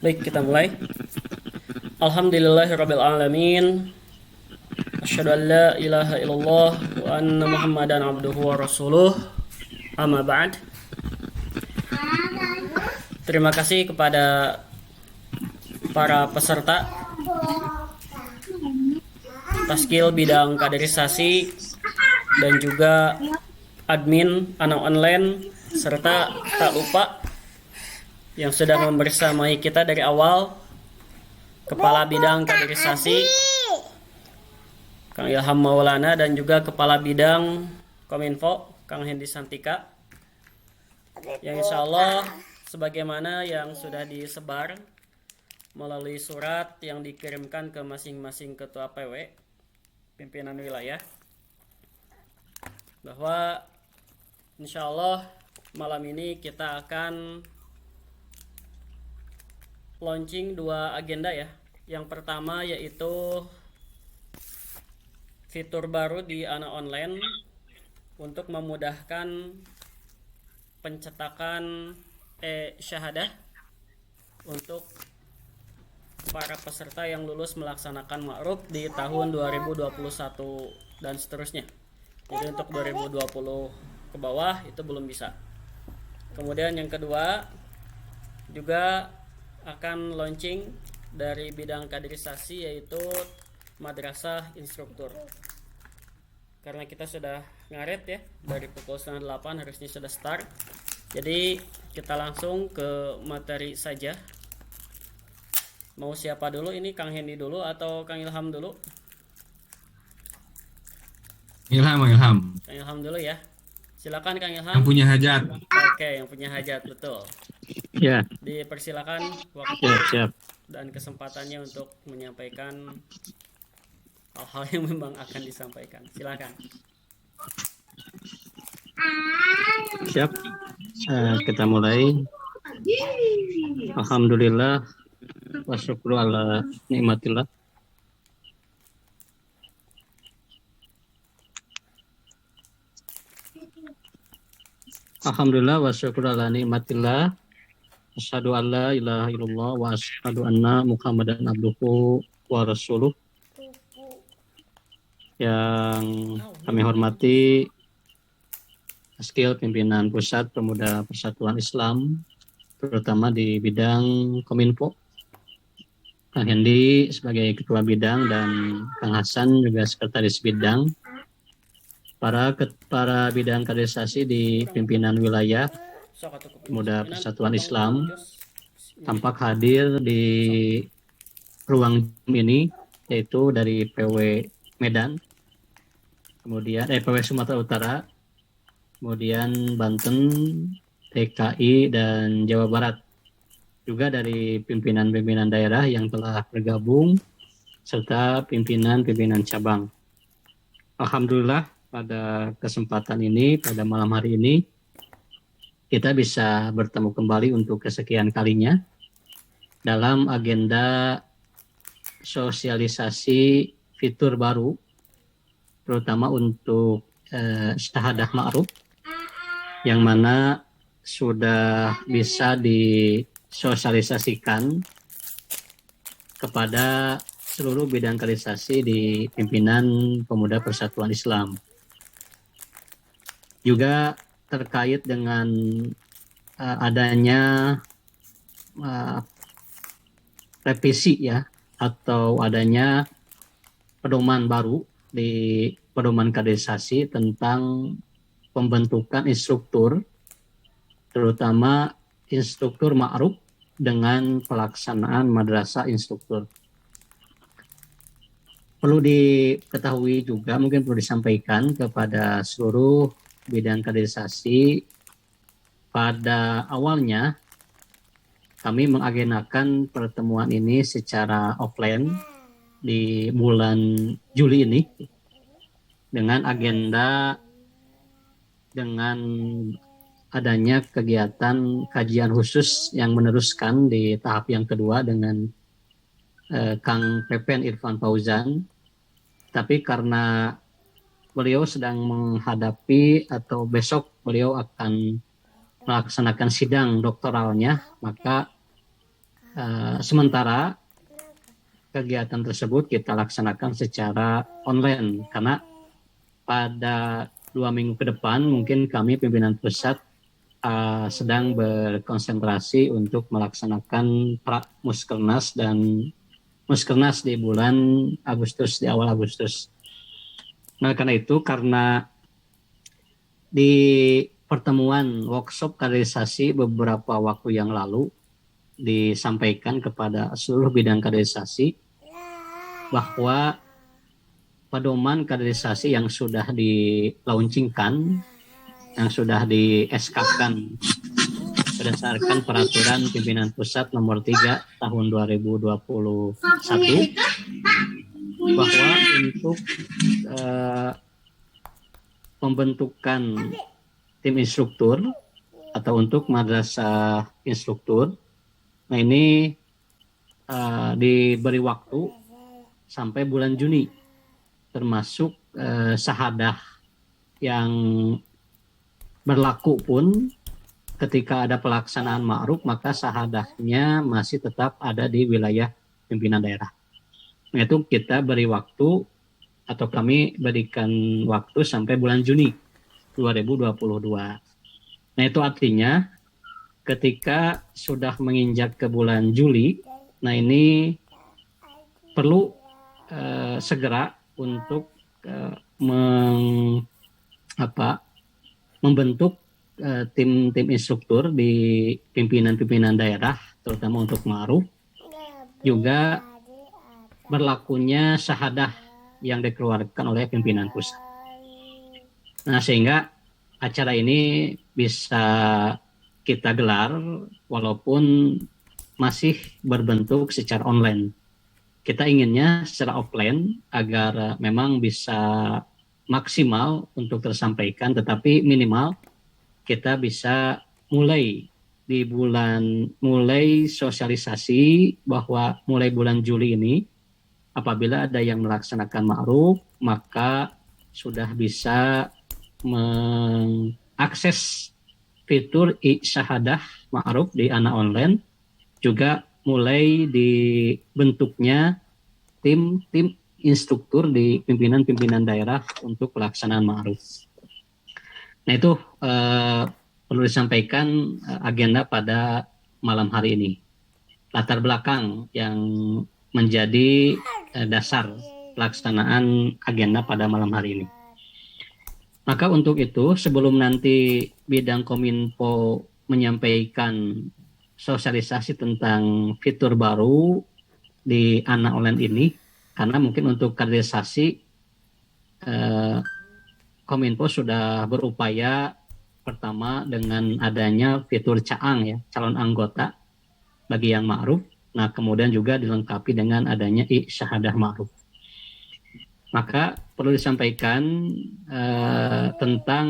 Baik, kita mulai. Alhamdulillahirabbil alamin. Asyhadu an la ilaha illallah wa anna Muhammadan abduhu wa rasuluh. Amma ba'd. Terima kasih kepada para peserta Taskil bidang kaderisasi dan juga admin Ana Online serta tak lupa yang sudah membersamai kita dari awal, Kepala Bidang Kaderisasi Kang Ilham Maulana dan juga Kepala Bidang Kominfo Kang Hendi Santika, yang insya Allah sebagaimana yang sudah disebar melalui surat yang dikirimkan ke masing-masing ketua PW pimpinan wilayah, bahwa insya Allah malam ini kita akan launching dua agenda ya. Yang pertama yaitu fitur baru di Ana Online untuk memudahkan pencetakan syahadah untuk para peserta yang lulus melaksanakan ma'ruf di tahun 2021 dan seterusnya. Jadi untuk 2020 ke bawah itu belum bisa. Kemudian yang kedua juga akan launching dari bidang kaderisasi yaitu madrasah instruktur. Karena kita sudah ngaret ya, dari pukul 7:30 harusnya sudah start. Jadi kita langsung ke materi saja. Mau siapa dulu ini, Kang Hendi dulu atau Kang Ilham dulu? Ilham, Ilham. Kang Ilham dulu ya. Silakan Kang Ilham. Yang punya hajat. Oke, yang punya hajat, betul. Ya, Dipersilakan waktu siap. dan kesempatannya untuk menyampaikan hal-hal yang memang akan disampaikan. Silakan. Siap. Kita mulai. Alhamdulillah wa syukru ala nikmatillah. Alhamdulillah wa syukru ala nikmatillah. Asyhadu an la ilaha illallah wa asyhadu anna Muhammadan abduhu wa rasuluh. Yang kami hormati Taskil Pimpinan Pusat Pemuda Persatuan Islam, terutama di bidang Kominfo, Kang Hendi sebagai Ketua Bidang dan Kang Hasan juga Sekretaris Bidang, para bidang kaderisasi di pimpinan wilayah Pemuda Persatuan Islam tampak hadir di ruang ini, yaitu dari PW Medan, kemudian PW Sumatera Utara, kemudian Banten, DKI, dan Jawa Barat. Juga dari pimpinan-pimpinan daerah yang telah bergabung, serta pimpinan-pimpinan cabang. Alhamdulillah pada kesempatan ini, pada malam hari ini, kita bisa bertemu kembali untuk kesekian kalinya dalam agenda sosialisasi fitur baru, terutama untuk syahadah ma'ruf, yang mana sudah bisa disosialisasikan kepada seluruh bidang kaderisasi di pimpinan Pemuda Persatuan Islam. Juga terkait dengan adanya revisi ya, atau adanya pedoman baru di pedoman kaderisasi tentang pembentukan instruktur, terutama instruktur ma'ruf dengan pelaksanaan madrasah instruktur. Perlu diketahui juga, mungkin perlu disampaikan kepada seluruh bidang kaderisasi, pada awalnya kami mengagendakan pertemuan ini secara offline di bulan Juli ini dengan agenda dengan adanya kegiatan kajian khusus yang meneruskan di tahap yang kedua dengan Kang Pepen Irfan Fauzan. Tapi karena beliau sedang menghadapi atau besok beliau akan melaksanakan sidang doktoralnya, maka sementara kegiatan tersebut kita laksanakan secara online karena pada 2 minggu ke depan mungkin kami pimpinan pusat sedang berkonsentrasi untuk melaksanakan Muskernas dan Muskernas di bulan Agustus, di awal Agustus. Nah, karena itu, karena di pertemuan workshop kaderisasi beberapa waktu yang lalu disampaikan kepada seluruh bidang kaderisasi bahwa pedoman kaderisasi yang sudah di-launchingkan, yang sudah di-SK-kan berdasarkan peraturan pimpinan pusat nomor 3 tahun 2021 bahwa untuk pembentukan tim instruktur atau untuk madrasah instruktur, nah ini diberi waktu sampai bulan Juni, termasuk syahadah yang berlaku pun ketika ada pelaksanaan ma'ruf maka syahadahnya masih tetap ada di wilayah pimpinan daerah. Nah, itu kita beri waktu atau kami berikan waktu sampai bulan Juni 2022. Nah, itu artinya ketika sudah menginjak ke bulan Juli, nah ini perlu segera untuk membentuk tim instruktur di pimpinan-pimpinan daerah, terutama untuk ma'ruf, juga berlakunya syahadah yang dikeluarkan oleh pimpinan pusat. Nah, sehingga acara ini bisa kita gelar walaupun masih berbentuk secara online. Kita inginnya secara offline agar memang bisa maksimal untuk tersampaikan, tetapi minimal kita bisa mulai sosialisasi bahwa mulai bulan Juli ini apabila ada yang melaksanakan ma'ruf maka sudah bisa mengakses fitur syahadah ma'ruf di Ana Online, juga mulai dibentuknya tim instruktur di pimpinan-pimpinan daerah untuk pelaksanaan ma'ruf. Nah, itu perlu disampaikan agenda pada malam hari ini. Latar belakang yang menjadi dasar pelaksanaan agenda pada malam hari ini. Maka untuk itu, sebelum nanti bidang Kominfo menyampaikan sosialisasi tentang fitur baru di Ana Online ini, karena mungkin untuk kaderisasi Kominfo sudah berupaya pertama dengan adanya fitur caang ya, calon anggota bagi yang ma'ruf. Nah, kemudian juga dilengkapi dengan adanya syahadah ma'ruf. Maka perlu disampaikan tentang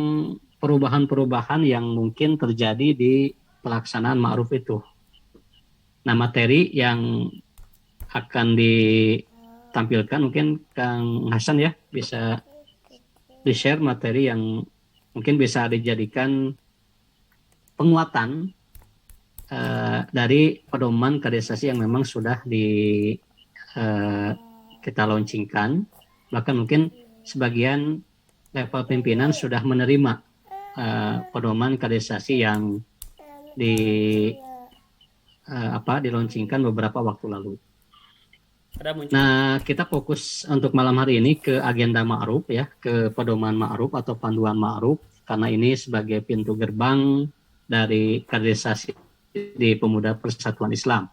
perubahan-perubahan yang mungkin terjadi di pelaksanaan ma'ruf itu. Nah, materi yang akan ditampilkan mungkin Kang Hasan ya bisa di-share materi yang mungkin bisa dijadikan penguatan dari pedoman kaderisasi yang memang sudah kita launchingkan. Bahkan mungkin sebagian level pimpinan sudah menerima pedoman kaderisasi yang dilaunchingkan beberapa waktu lalu. Nah, kita fokus untuk malam hari ini ke agenda ma'ruf ya, ke pedoman ma'ruf atau panduan ma'ruf, karena ini sebagai pintu gerbang dari kaderisasi di Pemuda Persatuan Islam.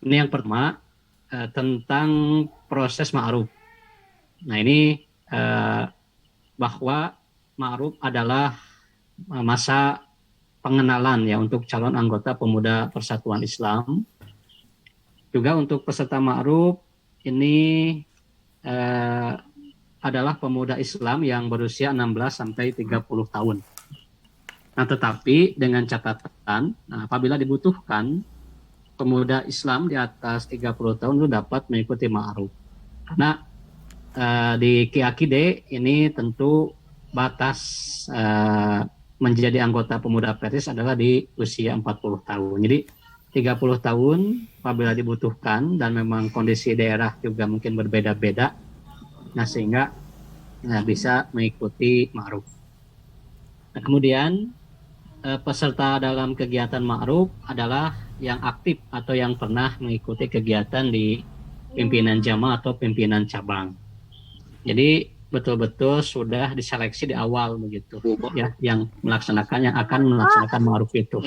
Ini yang pertama tentang proses ma'ruf. Nah, ini bahwa ma'ruf adalah masa pengenalan ya untuk calon anggota Pemuda Persatuan Islam. Juga untuk peserta ma'ruf ini adalah pemuda Islam yang berusia 16 sampai 30 tahun. Nah, tetapi dengan catatan, apabila dibutuhkan, pemuda Islam di atas 30 tahun itu dapat mengikuti ma'ruf. Karena di Kiakide ini tentu batas menjadi anggota pemuda Persis adalah di usia 40 tahun. Jadi 30 tahun apabila dibutuhkan dan memang kondisi daerah juga mungkin berbeda-beda, nah sehingga bisa mengikuti ma'ruf. Nah, kemudian peserta dalam kegiatan ma'ruf adalah yang aktif atau yang pernah mengikuti kegiatan di pimpinan jamaah atau pimpinan cabang. Jadi betul-betul sudah diseleksi di awal begitu ya, yang akan melaksanakan ma'ruf itu.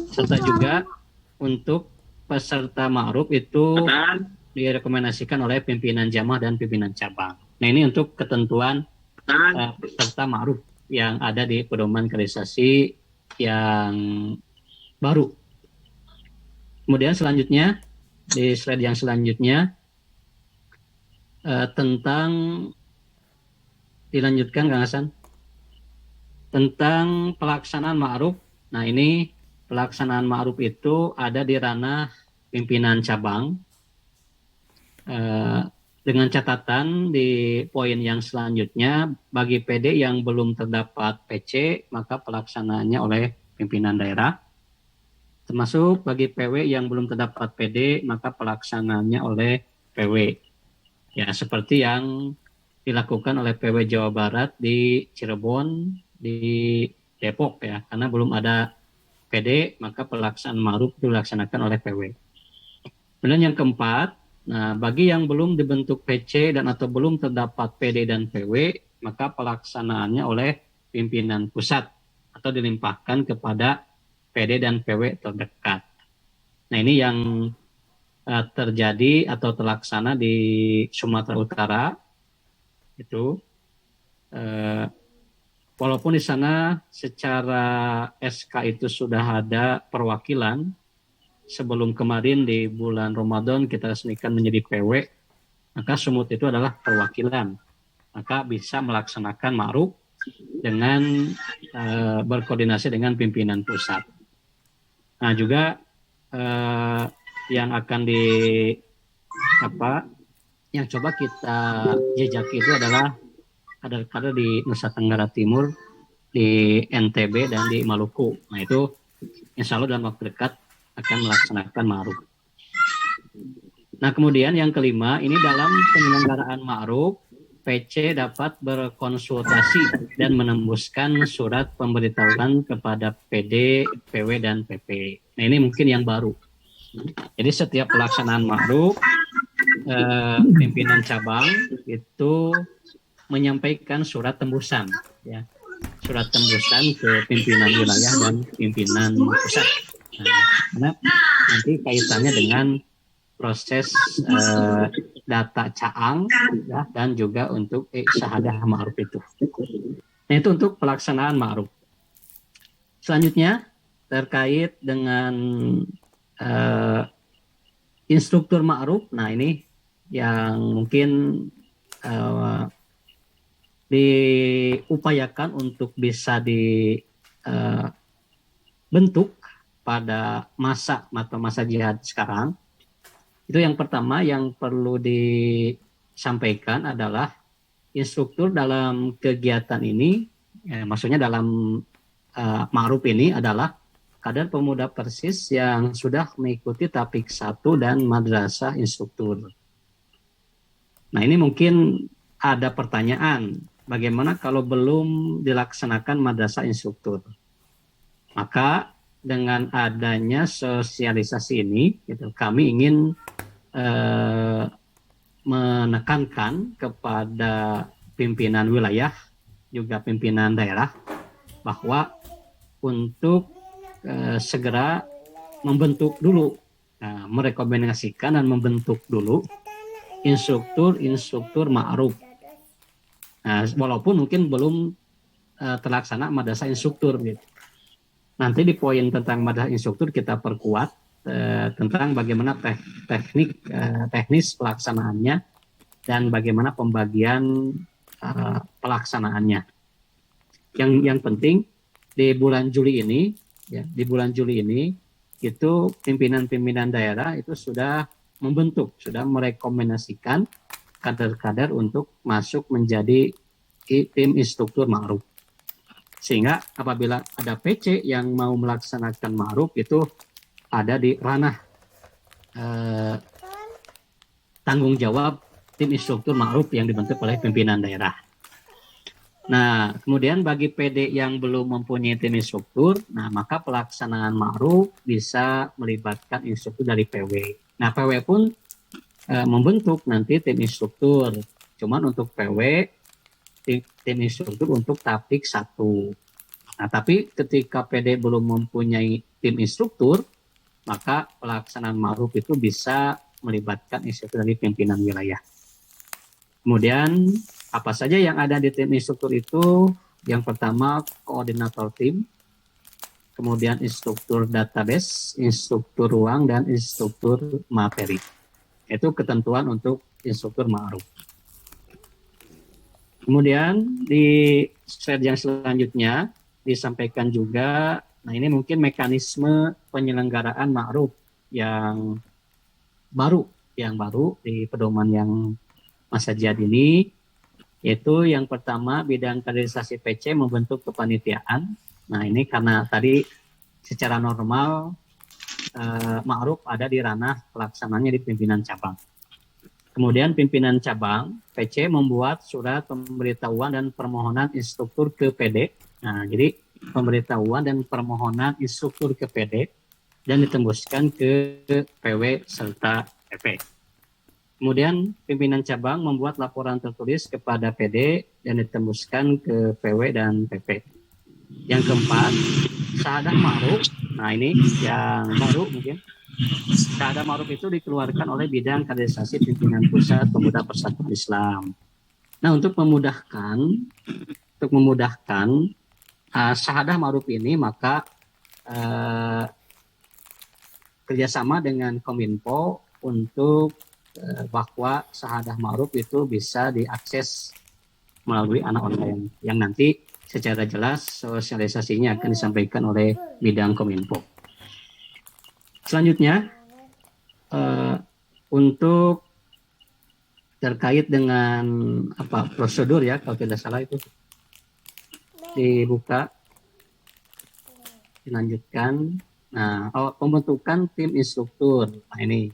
Serta juga untuk peserta ma'ruf itu direkomendasikan oleh pimpinan jamaah dan pimpinan cabang. Nah, ini untuk ketentuan peserta ma'ruf yang ada di pedoman kaderisasi yang baru. Kemudian selanjutnya, di slide yang selanjutnya, tentang dilanjutkan Kang Hasan, tentang pelaksanaan ma'ruf. Nah, ini pelaksanaan ma'ruf itu ada di ranah pimpinan cabang, dengan catatan di poin yang selanjutnya, bagi PD yang belum terdapat PC, maka pelaksanaannya oleh pimpinan daerah. Termasuk bagi PW yang belum terdapat PD, maka pelaksanaannya oleh PW. Ya, seperti yang dilakukan oleh PW Jawa Barat di Cirebon, di Depok ya, karena belum ada PD, maka pelaksanaan ma'ruf dilaksanakan oleh PW. Kemudian yang keempat, nah bagi yang belum dibentuk PC dan atau belum terdapat PD dan PW, maka pelaksanaannya oleh pimpinan pusat atau dilimpahkan kepada PD dan PW terdekat. Nah, ini yang terjadi atau terlaksana di Sumatera Utara itu, walaupun di sana secara SK itu sudah ada perwakilan. Sebelum kemarin di bulan Ramadan kita resmikan menjadi PW, maka Sumut itu adalah perwakilan, maka bisa melaksanakan ma'ruf dengan berkoordinasi dengan pimpinan pusat. Nah, juga yang akan yang coba kita jejaki itu adalah kader-kader di Nusa Tenggara Timur, di NTB dan di Maluku. Nah, itu insya Allah dalam waktu dekat akan melaksanakan ma'ruf. Nah, kemudian yang kelima, ini dalam penyelenggaraan ma'ruf, PC dapat berkonsultasi dan menembuskan surat pemberitahuan kepada PD, PW, dan PP. Nah, ini mungkin yang baru. Jadi setiap pelaksanaan ma'ruf, pimpinan cabang itu menyampaikan surat tembusan, ya, surat tembusan ke pimpinan wilayah dan pimpinan pusat. Nah, karena nanti kaitannya dengan proses data caang ya, dan juga untuk syahadah ma'ruf itu. Nah, itu untuk pelaksanaan ma'ruf. Selanjutnya terkait dengan instruktur ma'ruf. Nah, ini yang mungkin diupayakan untuk bisa dibentuk pada masa jihad sekarang. Itu yang pertama yang perlu disampaikan adalah instruktur dalam kegiatan ini, maksudnya dalam ma'ruf ini adalah kader pemuda Persis yang sudah mengikuti Tapik 1 dan madrasah instruktur. Nah, ini mungkin ada pertanyaan, bagaimana kalau belum dilaksanakan madrasah instruktur? Maka dengan adanya sosialisasi ini, gitu, kami ingin menekankan kepada pimpinan wilayah, juga pimpinan daerah, bahwa untuk segera membentuk dulu, merekomendasikan dan membentuk dulu instruktur ma'ruf. Nah, walaupun mungkin belum terlaksana madrasah instruktur gitu. Nanti di poin tentang madrasah instruktur kita perkuat tentang bagaimana teknis pelaksanaannya dan bagaimana pembagian pelaksanaannya. Yang penting di bulan Juli ini, ya, di bulan Juli ini itu pimpinan-pimpinan daerah itu sudah membentuk, sudah merekomendasikan kader-kader untuk masuk menjadi tim instruktur ma'ruf. Sehingga apabila ada PC yang mau melaksanakan ma'ruf itu ada di ranah eh, tanggung jawab tim instruktur ma'ruf yang dibentuk oleh pimpinan daerah. Nah, kemudian bagi PD yang belum mempunyai tim instruktur, nah maka pelaksanaan ma'ruf bisa melibatkan instruktur dari PW. Nah, PW pun membentuk nanti tim instruktur. Cuman untuk PW, tim instruktur untuk Tapik 1. Nah, tapi ketika PD belum mempunyai tim instruktur, maka pelaksanaan ma'ruf itu bisa melibatkan instruktur dari pimpinan wilayah. Kemudian apa saja yang ada di tim instruktur itu? Yang pertama koordinator tim, kemudian instruktur database, instruktur ruang, dan instruktur materi. Itu ketentuan untuk instruktur ma'ruf. Kemudian di slide yang selanjutnya disampaikan juga, nah ini mungkin mekanisme penyelenggaraan ma'ruf yang baru di pedoman yang masa jihad ini, yaitu yang pertama bidang kaderisasi PC membentuk kepanitiaan. Nah ini karena tadi secara normal ma'ruf ada di ranah pelaksananya di pimpinan cabang. Kemudian pimpinan cabang PC membuat surat pemberitahuan dan permohonan instruktur ke PD. Nah jadi pemberitahuan dan permohonan instruktur ke PD dan ditembuskan ke PW serta PP. Kemudian pimpinan cabang membuat laporan tertulis kepada PD dan ditembuskan ke PW dan PP. Yang keempat, syahadah ma'ruf. Nah ini yang baru mungkin. Syahadah ma'ruf itu dikeluarkan oleh bidang kaderisasi pimpinan pusat Pemuda Persatuan Islam. Nah untuk memudahkan syahadah ma'ruf ini maka kerjasama dengan Kominfo untuk bahwa syahadah ma'ruf itu bisa diakses melalui anak online yang nanti secara jelas sosialisasinya akan disampaikan oleh bidang Kominfo. Selanjutnya untuk terkait dengan prosedur ya kalau tidak salah itu dibuka dilanjutkan. Nah, pembentukan tim instruktur. Nah ini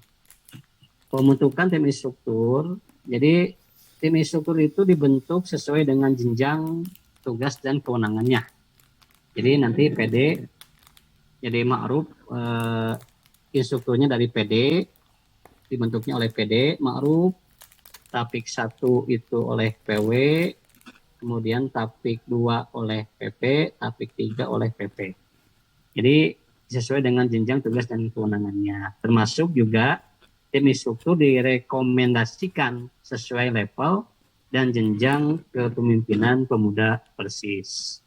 pembentukan tim instruktur, jadi tim instruktur itu dibentuk sesuai dengan jenjang tugas dan kewenangannya. Jadi nanti PD, jadi ma'ruf instrukturnya dari PD, dibentuknya oleh PD, ma'ruf, Tapik 1 itu oleh PW, kemudian Tapik 2 oleh PP, Tapik 3 oleh PP. Jadi sesuai dengan jenjang tugas dan kewenangannya, termasuk juga tim instruktur direkomendasikan sesuai level dan jenjang kepemimpinan pemuda Persis.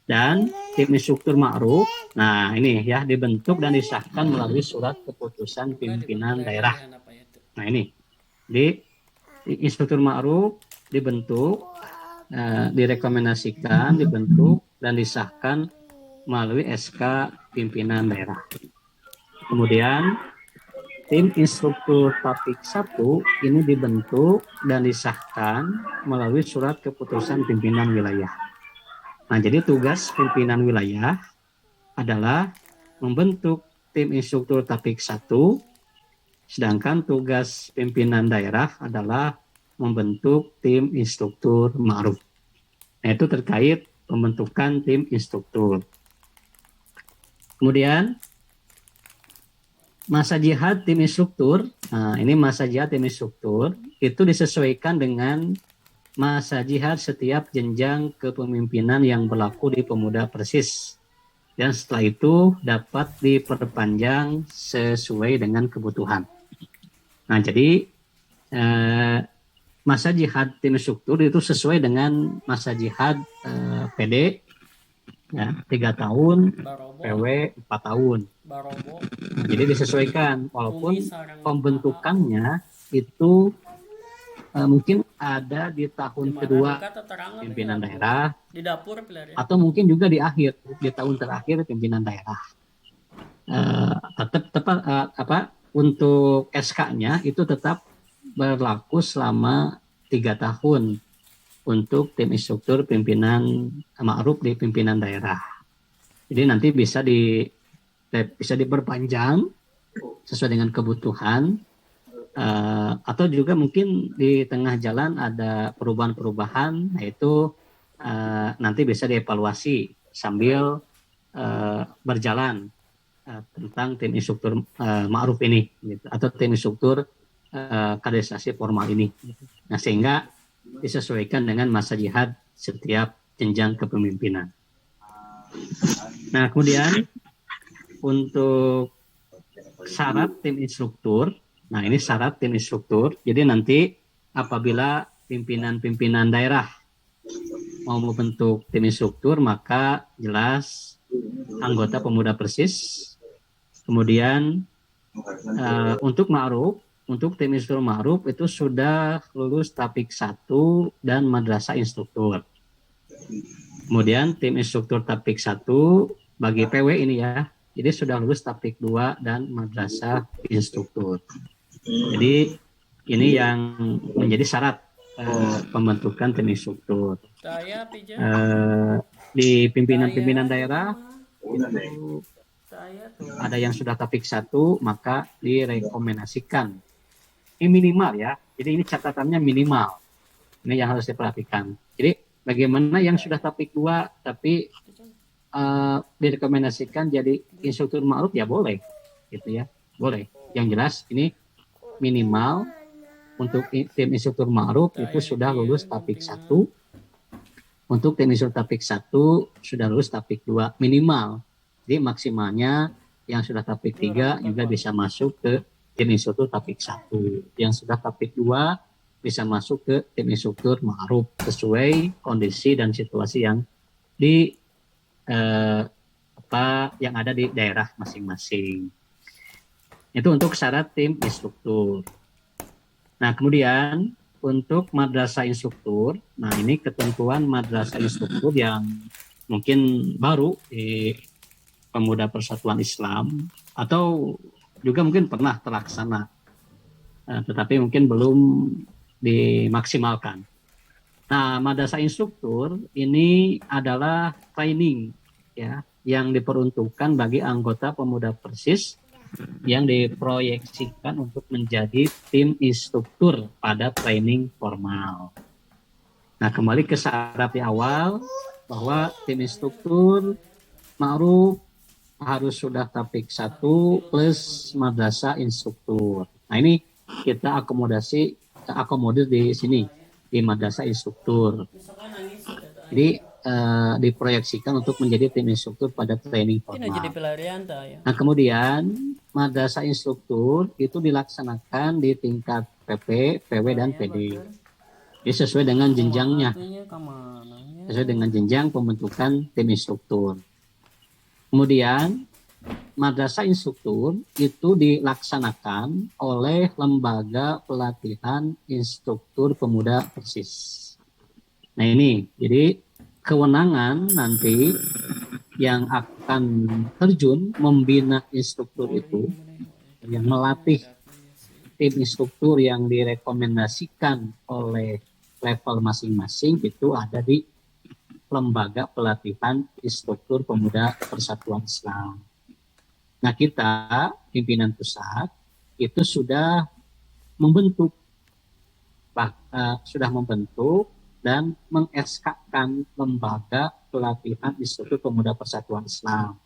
Dan tim instruktur ma'ruf, nah ini ya dibentuk dan disahkan melalui surat keputusan pimpinan daerah. Nah ini, di instruktur ma'ruf dibentuk, direkomendasikan, dibentuk dan disahkan melalui SK pimpinan daerah. Kemudian tim instruktur Tapik 1 ini dibentuk dan disahkan melalui surat keputusan pimpinan wilayah. Nah, jadi tugas pimpinan wilayah adalah membentuk tim instruktur Tapik 1, sedangkan tugas pimpinan daerah adalah membentuk tim instruktur ma'ruf. Nah, itu terkait pembentukan tim instruktur. Kemudian masa jihad tim instruktur, nah ini masa jihad tim instruktur itu disesuaikan dengan masa jihad setiap jenjang kepemimpinan yang berlaku di Pemuda Persis. Dan setelah itu dapat diperpanjang sesuai dengan kebutuhan. Nah jadi masa jihad tim instruktur itu sesuai dengan masa jihad PD ya, 3 tahun, PW 4 tahun. Nah, jadi disesuaikan, walaupun pembentukannya itu mungkin ada di tahun kedua pimpinan daerah, atau mungkin juga di tahun terakhir pimpinan daerah. Untuk SK-nya itu tetap berlaku selama 3 tahun untuk tim instruktur pimpinan ma'ruf di pimpinan daerah. Jadi nanti bisa bisa diperpanjang sesuai dengan kebutuhan, atau juga mungkin di tengah jalan ada perubahan-perubahan, nah itu nanti bisa dievaluasi sambil berjalan tentang tim instruktur ma'ruf ini, gitu, atau tim instruktur kaderisasi formal ini. Nah, sehingga disesuaikan dengan masa jihad setiap jenjang kepemimpinan. Nah, kemudian untuk syarat tim instruktur, nah ini syarat tim instruktur, jadi nanti apabila pimpinan-pimpinan daerah mau membentuk tim instruktur, maka jelas anggota pemuda Persis. Kemudian untuk ma'ruf, untuk tim instruktur ma'ruf itu sudah lulus Tapik 1 dan madrasah instruktur. Kemudian tim instruktur Tapik 1 bagi PW ini ya, jadi sudah lulus Tapik 2 dan madrasah instruktur. Jadi ini yang menjadi syarat pembentukan tim instruktur. Di pimpinan-pimpinan daerah itu ada yang sudah Tapik 1, maka direkomendasikan. Ini minimal ya, jadi ini catatannya minimal. Ini yang harus diperhatikan. Jadi bagaimana yang sudah Tapik 2 tapi direkomendasikan jadi instruktur ma'ruf, ya boleh, gitu ya, boleh. Yang jelas ini minimal untuk tim instruktur ma'ruf itu sudah lulus Tapik 1. Untuk tim instruktur Tapik 1 sudah lulus Tapik 2 minimal. Jadi maksimalnya yang sudah Tapik 3 juga bisa masuk ke tim instruktur Tapik 1. Yang sudah Tapik 2 bisa masuk ke tim instruktur ma'ruf sesuai kondisi dan situasi yang di yang ada di daerah masing-masing. Itu untuk syarat tim instruktur. Nah, kemudian untuk madrasah instruktur, nah ini ketentuan madrasah instruktur yang mungkin baru di Pemuda Persatuan Islam, atau juga mungkin pernah terlaksana, tetapi mungkin belum dimaksimalkan. Nah, madrasah instruktur ini adalah training ya yang diperuntukkan bagi anggota pemuda Persis yang diproyeksikan untuk menjadi tim instruktur pada training formal. Nah, kembali ke syarat di awal bahwa tim instruktur ma'ruf harus sudah Tapik 1 plus madrasah instruktur. Nah, ini kita akomodir di sini di madrasah instruktur. Jadi diproyeksikan untuk menjadi tim instruktur pada training formal. Nah, kemudian madrasah instruktur itu dilaksanakan di tingkat PP, PW, dan PD. Jadi sesuai dengan jenjangnya, sesuai dengan jenjang pembentukan tim instruktur. Kemudian madrasah instruktur itu dilaksanakan oleh Lembaga Pelatihan Instruktur Pemuda Persis. Nah, ini jadi kewenangan nanti yang akan terjun membina instruktur itu, yang melatih tim instruktur yang direkomendasikan oleh level masing-masing itu ada di Lembaga Pelatihan Instruktur Pemuda Persatuan Islam. Nah, kita pimpinan pusat itu sudah membentuk dan meng-SK-kan Lembaga Pelatihan Instruktur Pemuda Persatuan Islam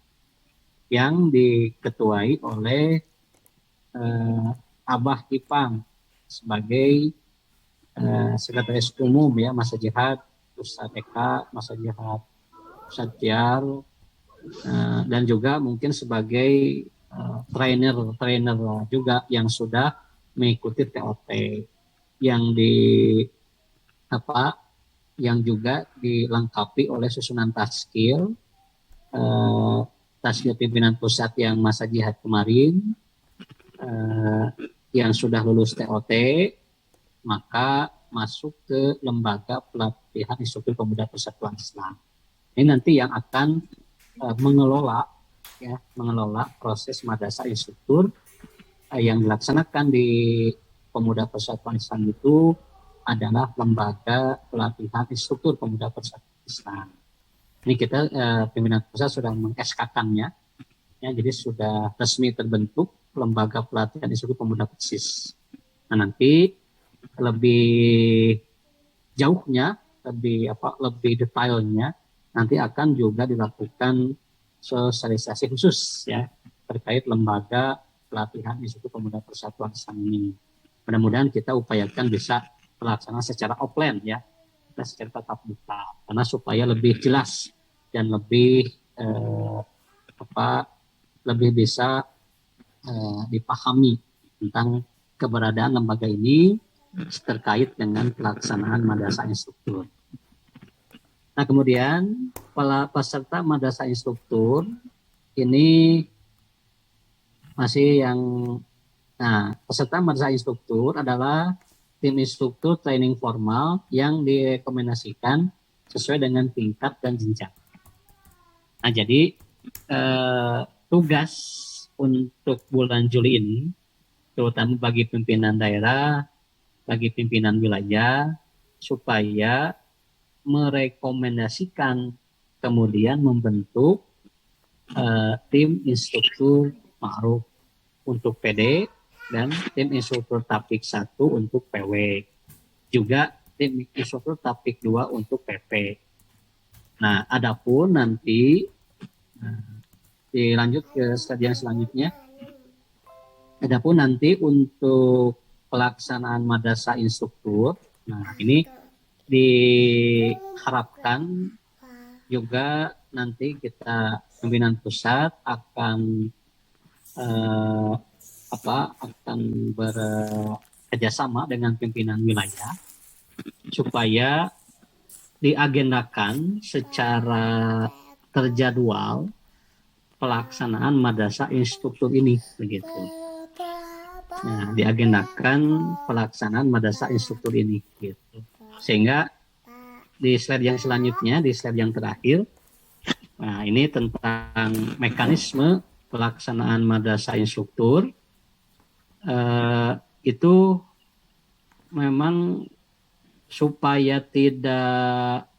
yang diketuai oleh Abah Ipang sebagai Sekretaris Umum ya Masa Jihad Pusat TK, Masa Jihad Pusat Tiar, dan juga mungkin sebagai trainer juga yang sudah mengikuti TOT yang juga dilengkapi oleh susunan taskil pimpinan pusat yang Masa Jihad kemarin, yang sudah lulus TOT, maka masuk ke Lembaga Pelatihan Instruktur Pemuda Persatuan Islam. Ini nanti yang akan mengelola proses madrasah instruktur yang dilaksanakan di Pemuda Persatuan Islam itu adalah Lembaga Pelatihan Instruktur Pemuda Persatuan Islam. Ini kita pimpinan pusat sudah meng-SK-kannya Ya, jadi sudah resmi terbentuk lembaga pelatihan instruktur pemuda PERSIS. Nah, nanti lebih jauhnya, lebih detailnya nanti akan juga dilakukan sosialisasi khusus ya terkait lembaga pelatihan Institut Pemuda Persatuan Islam ini. Mudah-mudahan kita upayakan bisa pelaksanaan secara offline ya, kita secara tatap muka, karena supaya lebih jelas dan lebih lebih bisa dipahami tentang keberadaan lembaga ini terkait dengan pelaksanaan madrasah instruktur. Nah, kemudian peserta madrasah instruktur ini peserta madrasah instruktur adalah tim instruktur training formal yang direkomendasikan sesuai dengan tingkat dan jenjang. Nah, jadi tugas untuk bulan Juli ini, terutama bagi pimpinan daerah, bagi pimpinan wilayah, supaya merekomendasikan kemudian membentuk tim instruktur ma'ruf untuk PD dan tim instruktur tapik 1 untuk PW. Juga tim instruktur tapik 2 untuk PP. Nah, adapun nanti dilanjut ke stadion selanjutnya. Adapun nanti untuk pelaksanaan madrasah instruktur, nah ini diharapkan juga nanti kita pimpinan pusat akan bekerjasama dengan pimpinan wilayah supaya diagendakan secara terjadwal pelaksanaan madrasah instruktur ini begitu. Nah, diagendakan pelaksanaan madrasah instruktur ini gitu. Sehingga di slide yang selanjutnya, di slide yang terakhir, nah ini tentang mekanisme pelaksanaan madrasah instruktur. Itu memang supaya tidak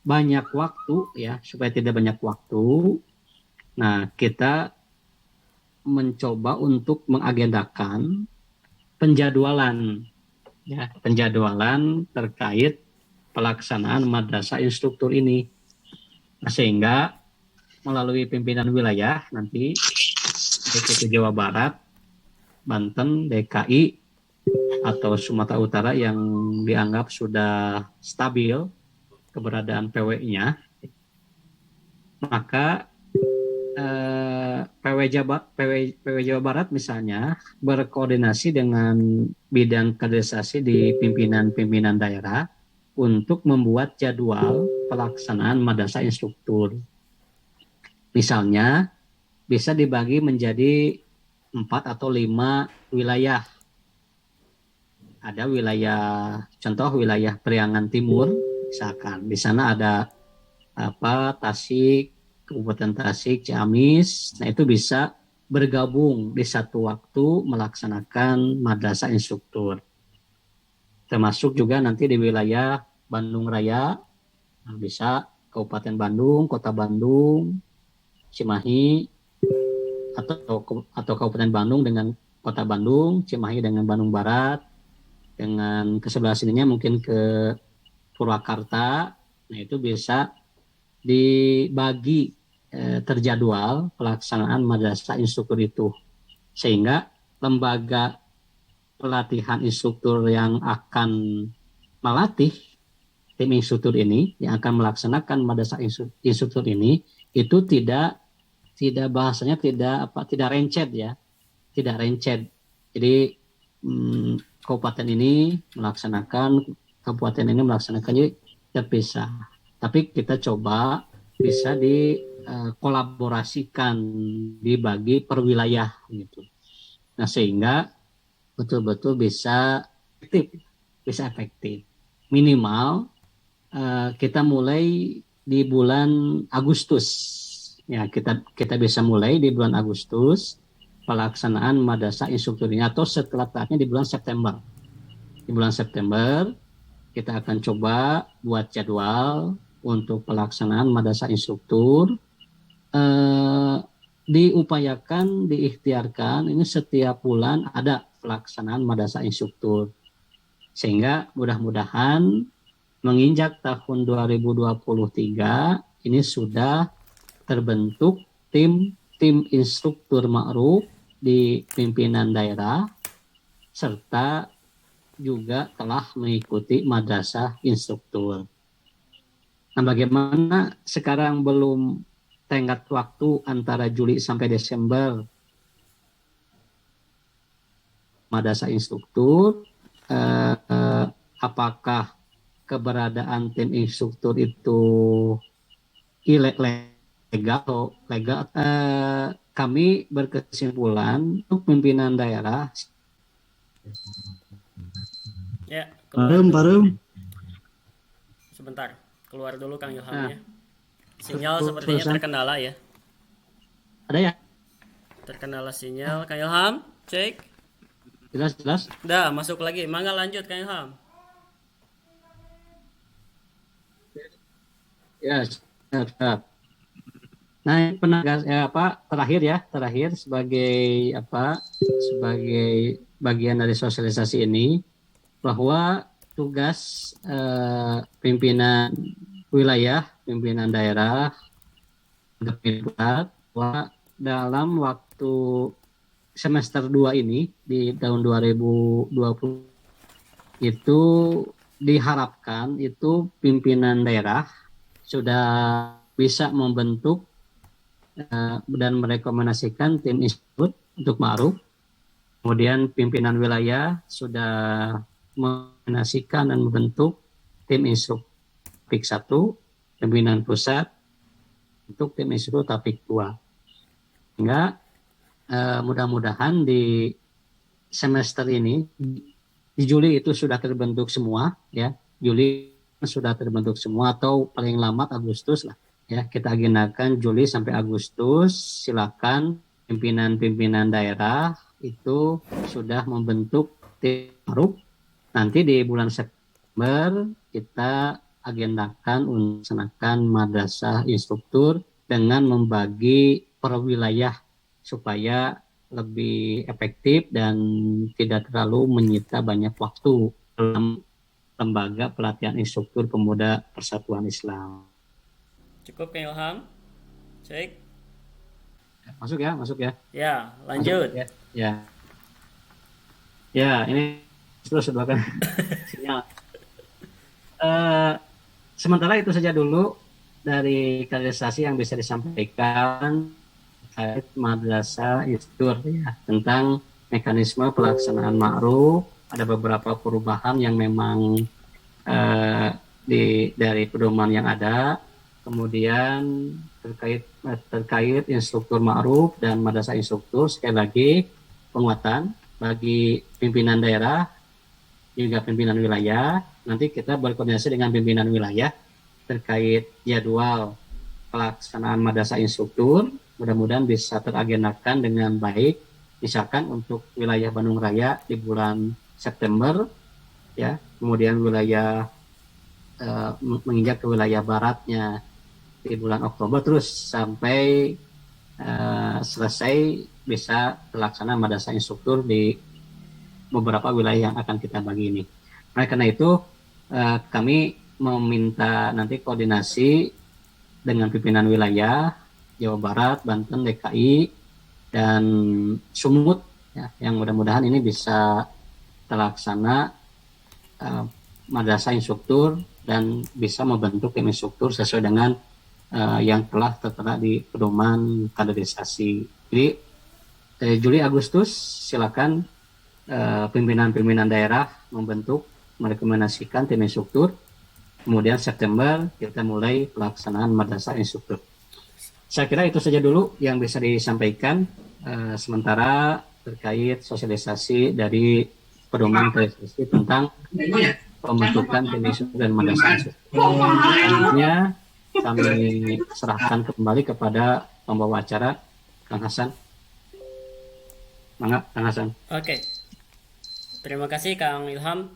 banyak waktu ya, supaya tidak banyak waktu. Nah, kita mencoba untuk mengagendakan penjadwalan terkait pelaksanaan madrasah instruktur ini. Nah, sehingga melalui pimpinan wilayah nanti baik itu Jawa Barat, Banten, DKI atau Sumatera Utara yang dianggap sudah stabil keberadaan PW-nya, maka PW Jawa Barat misalnya berkoordinasi dengan bidang kaderisasi di pimpinan daerah untuk membuat jadwal pelaksanaan madrasah instruktur. Misalnya bisa dibagi menjadi 4 atau 5 wilayah. Ada contoh wilayah Priangan Timur, misalkan di sana ada Tasik, Kabupaten Tasik, Ciamis. Nah, itu bisa bergabung di satu waktu melaksanakan madrasah instruktur. Termasuk juga nanti di wilayah Bandung Raya, nah, bisa Kabupaten Bandung, Kota Bandung, Cimahi, atau Kabupaten Bandung dengan Kota Bandung, Cimahi dengan Bandung Barat, dengan kesebelah sininya mungkin ke Purwakarta. Nah, itu bisa dibagi terjadwal pelaksanaan madrasah instruktur itu, sehingga lembaga pelatihan instruktur yang akan melatih tim instruktur ini, yang akan melaksanakan madrasah instruktur ini, itu tidak bahasanya tidak rencet ya, tidak rencet. Jadi kabupaten ini melaksanakan, kabupaten ini melaksanakan, jadi terpisah. Tapi kita coba bisa dikolaborasikan, dibagi per wilayah gitu. Nah, sehingga betul-betul bisa efektif. Minimal kita mulai di bulan Agustus. Ya, kita bisa mulai di bulan Agustus pelaksanaan madrasah instruktur ini, atau setelah-telahnya di bulan September. Di bulan September kita akan coba buat jadwal untuk pelaksanaan madrasah instruktur diupayakan, diikhtiarkan ini setiap bulan ada pelaksanaan madrasah instruktur, sehingga mudah-mudahan menginjak tahun 2023 ini sudah terbentuk tim instruktur ma'ruf di pimpinan daerah serta juga telah mengikuti madrasah instruktur. Nah, bagaimana sekarang belum tenggat waktu antara Juli sampai Desember madrasah instruktur, apakah keberadaan tim instruktur itu legal atau legal? Kami berkesimpulan untuk pimpinan daerah. Ya, Parum. sebentar. Keluar dulu Kang Ilham Nah, ya. Sinyal sepertinya terusan. terkendala ya. Ada ya? Terkendala sinyal. Kang Ilham, cek. Jelas. Dah, masuk lagi. Mangga lanjut Kang Ilham. Ya, siap. Nah, terakhir sebagai bagian dari sosialisasi ini, bahwa tugas pimpinan wilayah, pimpinan daerah, bahwa dalam waktu semester 2 ini di tahun 2020 itu diharapkan itu pimpinan daerah sudah bisa membentuk dan merekomendasikan tim instruktur untuk ma'ruf. Kemudian pimpinan wilayah sudah merekomendasikan dan membentuk tim instruktur topik 1, pimpinan pusat untuk tim instruktur topik 2. Sehingga mudah-mudahan di semester ini di Juli itu sudah terbentuk semua ya. Juli sudah terbentuk semua atau paling lambat Agustus lah. Ya, kita agendakan Juli sampai Agustus, silakan pimpinan-pimpinan daerah itu sudah membentuk tim ma'ruf. Nanti di bulan September kita agendakan untuk melaksanakan madrasah instruktur dengan membagi per wilayah supaya lebih efektif dan tidak terlalu menyita banyak waktu dalam lembaga pelatihan instruktur pemuda Persatuan Islam. Cukup Kang Ilham. Cek. Masuk ya. Ya, lanjut. Masuk, ya. Ya, ini terus sebelah sinyal. Sementara itu saja dulu dari kaderisasi yang bisa disampaikan terkait madrasah instruktur ya, tentang mekanisme pelaksanaan ma'ruf. Ada beberapa perubahan yang memang dari pedoman yang ada. Kemudian terkait instruktur ma'ruf dan madrasah instruktur, sekali lagi penguatan bagi pimpinan daerah juga pimpinan wilayah. Nanti kita berkoordinasi dengan pimpinan wilayah terkait jadwal pelaksanaan madrasah instruktur. Mudah-mudahan bisa teragendakan dengan baik. Misalkan untuk wilayah Bandung Raya di bulan September, ya. Kemudian wilayah menginjak ke wilayah baratnya di bulan Oktober, terus sampai selesai bisa terlaksana madrasah instruktur di beberapa wilayah yang akan kita bagi ini. Nah, karena itu kami meminta nanti koordinasi dengan pimpinan wilayah Jawa Barat, Banten, DKI, dan Sumut ya, yang mudah-mudahan ini bisa terlaksana madrasah instruktur dan bisa membentuk tim instruktur sesuai dengan yang telah tertera di pedoman kaderisasi. Jadi Juli Agustus silakan pimpinan-pimpinan daerah membentuk, merekomendasikan tim instruktur. Kemudian September kita mulai pelaksanaan madrasah instruktur. Saya kira itu saja dulu yang bisa disampaikan sementara terkait sosialisasi dari pedoman kaderisasi tentang pembentukan tim instruktur dan madrasah instruktur. Selanjutnya kami serahkan kembali kepada pembawa acara, Kang Hasan. Mangga, Kang Hasan. Oke. Terima kasih Kang Ilham.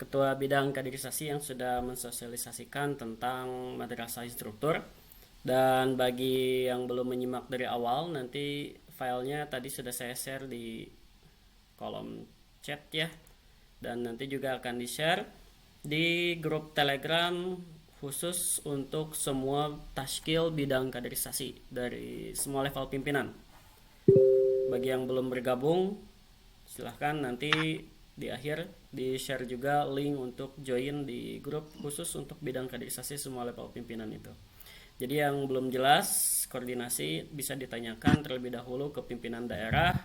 Ketua Bidang Kaderisasi yang sudah mensosialisasikan tentang madrasah instruktur. Dan bagi yang belum menyimak dari awal, nanti filenya tadi sudah saya share di kolom chat ya. Dan nanti juga akan di-share di grup Telegram khusus untuk semua tashkil bidang kaderisasi dari semua level pimpinan. Bagi yang belum bergabung, silahkan nanti di akhir di-share juga link untuk join di grup khusus untuk bidang kaderisasi semua level pimpinan itu. Jadi yang belum jelas koordinasi bisa ditanyakan terlebih dahulu ke pimpinan daerah,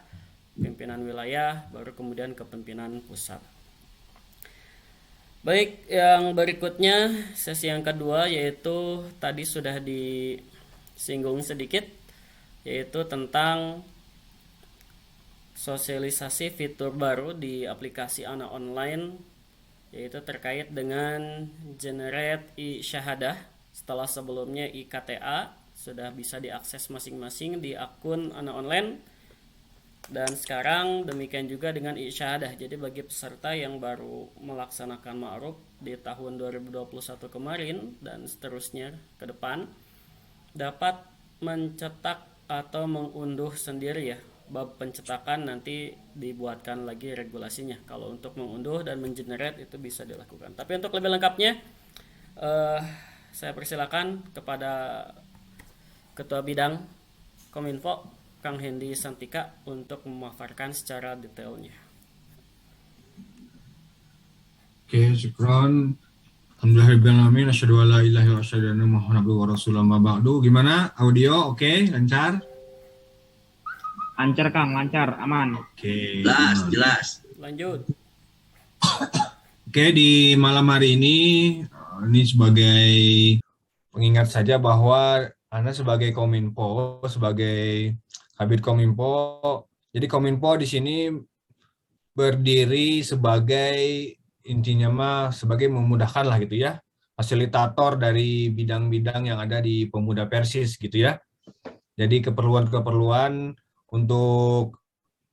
pimpinan wilayah, baru kemudian ke pimpinan pusat. Baik, yang berikutnya sesi yang kedua yaitu tadi sudah disinggung sedikit, yaitu tentang sosialisasi fitur baru di aplikasi Ana Online, yaitu terkait dengan generate e-syahadah. Setelah sebelumnya IKTA sudah bisa diakses masing-masing di akun Ana Online, dan sekarang demikian juga dengan e-syahadah. Jadi bagi peserta yang baru melaksanakan ma'ruf di tahun 2021 kemarin dan seterusnya ke depan, dapat mencetak atau mengunduh sendiri ya. Bab pencetakan nanti dibuatkan lagi regulasinya. Kalau untuk mengunduh dan mengenerate itu bisa dilakukan. Tapi untuk lebih lengkapnya, saya persilakan kepada Ketua Bidang Kominfo, Kang Hendy Santika, untuk memaparkan secara detailnya. Oke, syukron. Alhamdulillahirrahmanirrahim. Asyhadu an la ilaha illallah wa asyhadu anna Muhammadan abduhu wa rasuluhu amma ba'du. Gimana? Audio oke, lancar? Lancar Kang, lancar, aman. Oke. Jelas. Lanjut. Oke, di malam hari ini sebagai pengingat saja bahwa Anda sebagai Kominfo, sebagai Kabid Kominfo, jadi Kominfo di sini berdiri sebagai intinya sebagai memudahkan lah gitu ya, fasilitator dari bidang-bidang yang ada di Pemuda Persis gitu ya. Jadi keperluan-keperluan untuk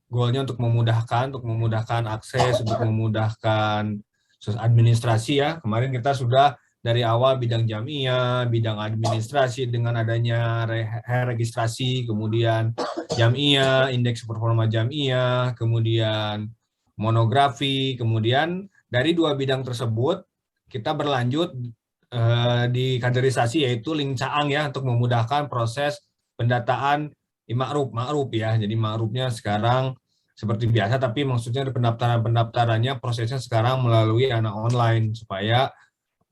goalnya untuk memudahkan akses, untuk memudahkan administrasi ya. Kemarin kita sudah dari awal bidang jamiah, bidang administrasi dengan adanya registrasi, kemudian jamiah, indeks performa jamiah, kemudian monografi, kemudian dari dua bidang tersebut kita berlanjut di kaderisasi yaitu link caang ya untuk memudahkan proses pendataan ma'ruf ya. Jadi ma'rufnya sekarang seperti biasa, tapi maksudnya pendaftarannya prosesnya sekarang melalui Ana Online supaya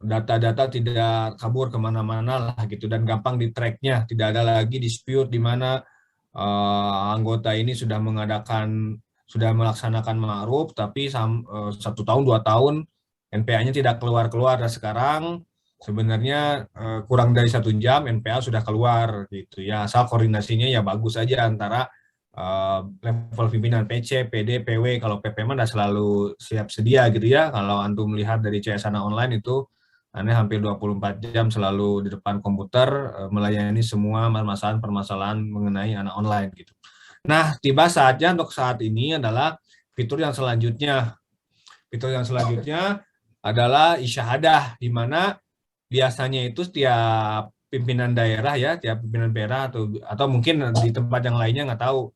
data-data tidak kabur kemana-mana lah gitu dan gampang di tracknya, tidak ada lagi dispute di mana anggota ini sudah melaksanakan ma'ruf tapi 1 tahun 2 tahun NPA-nya tidak keluar. Dan sekarang sebenarnya kurang dari 1 jam NPA sudah keluar gitu ya, asal koordinasinya ya bagus aja antara level pimpinan PC, PD, PW. Kalau PP mah selalu siap sedia gitu ya. Kalau antum melihat dari CS Ana Online itu Anda hampir 24 jam selalu di depan komputer melayani semua permasalahan mengenai Ana Online gitu. Nah, tiba saatnya untuk saat ini adalah fitur yang selanjutnya. Fitur yang selanjutnya adalah isyahadah, di mana biasanya itu setiap pimpinan daerah ya, tiap pimpinan daerah atau mungkin di tempat yang lainnya nggak tahu.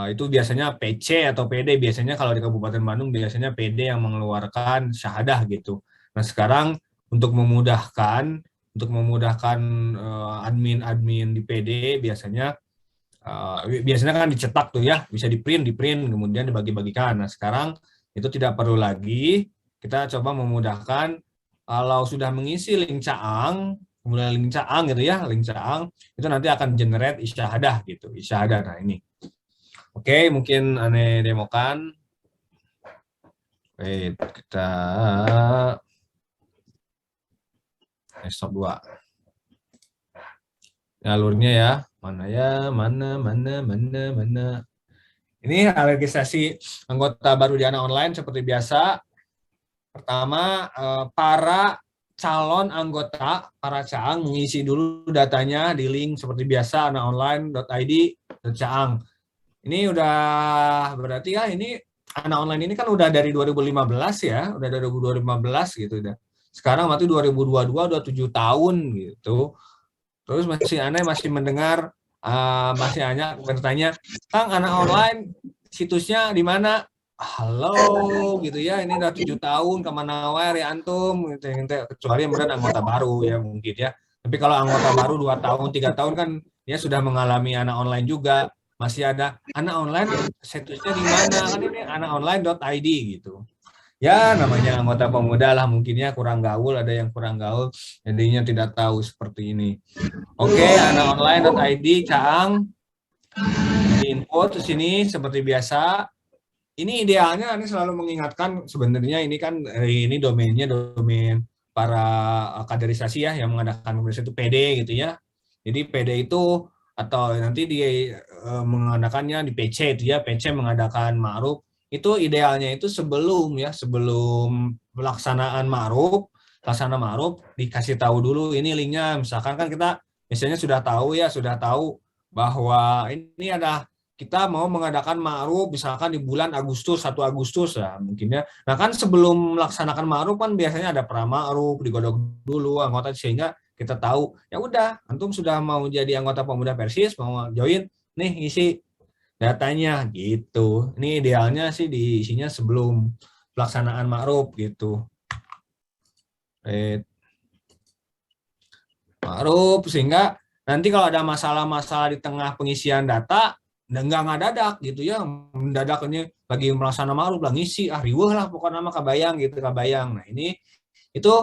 Itu biasanya PC atau PD, biasanya kalau di Kabupaten Bandung biasanya PD yang mengeluarkan syahadah gitu. Nah sekarang untuk memudahkan admin di PD biasanya kan dicetak tuh ya, bisa di print kemudian dibagi-bagikan. Nah sekarang itu tidak perlu lagi, kita coba memudahkan kalau sudah mengisi link caang, kemudian link caang gitu ya, link caang itu nanti akan generate isyahadah gitu, isyahadah. Nah ini. Oke, mungkin aneh demokan. Oke, kita stop 2. Alurnya ya, mana. Ini registrasi anggota baru di Ana Online seperti biasa. Pertama, para calon anggota, para caang mengisi dulu datanya di link seperti biasa anaonline.id/caang. Ini udah berarti ya ini anak online ini kan udah dari 2015 ya, udah dari 2015 gitu udah. Sekarang waktu 2022 udah 7 tahun gitu. Terus masih mendengar masih banyak bertanya, Kang, anak online situsnya di mana? Halo gitu ya, ini udah 7 tahun kemana wae ya antum gitu, kecuali yang benar anggota baru ya mungkin ya. Tapi kalau anggota baru 2 tahun 3 tahun kan dia sudah mengalami anak online juga, masih ada anak online situsnya di mana kan, ini anakonline.id gitu. Ya namanya anggota pemuda lah, mungkinnya kurang gaul, ada yang kurang gaul jadinya tidak tahu seperti ini. Oke, anakonline.id Caang di info di sini seperti biasa. Ini idealnya Anda selalu mengingatkan, sebenarnya ini kan ini domainnya domain para kaderisasi ya, yang mengadakan kaderisasi itu PD gitu ya. Jadi PD itu atau nanti dia mengadakannya di PC itu ya, PC mengadakan ma'ruf itu idealnya itu sebelum pelaksanaan ma'ruf, dikasih tahu dulu ini linknya. Misalkan kan kita biasanya sudah tahu bahwa ini ada kita mau mengadakan ma'ruf misalkan di bulan Agustus, 1 Agustus ya mungkinnya. Nah kan sebelum melaksanakan ma'ruf kan biasanya ada pra-ma'ruf, digodok dulu anggota sehingga kita tahu, ya udah antum sudah mau jadi anggota pemuda Persis, mau join, nih isi datanya gitu. Ini idealnya sih diisinya sebelum pelaksanaan ma'ruf gitu. Ma'ruf sehingga nanti kalau ada masalah-masalah di tengah pengisian data nggak dadak gitu ya, mendadak ini lagi melaksanakan ma'ruf lah ngisi riweuh lah pokoknya nama kabayang. Nah ini itu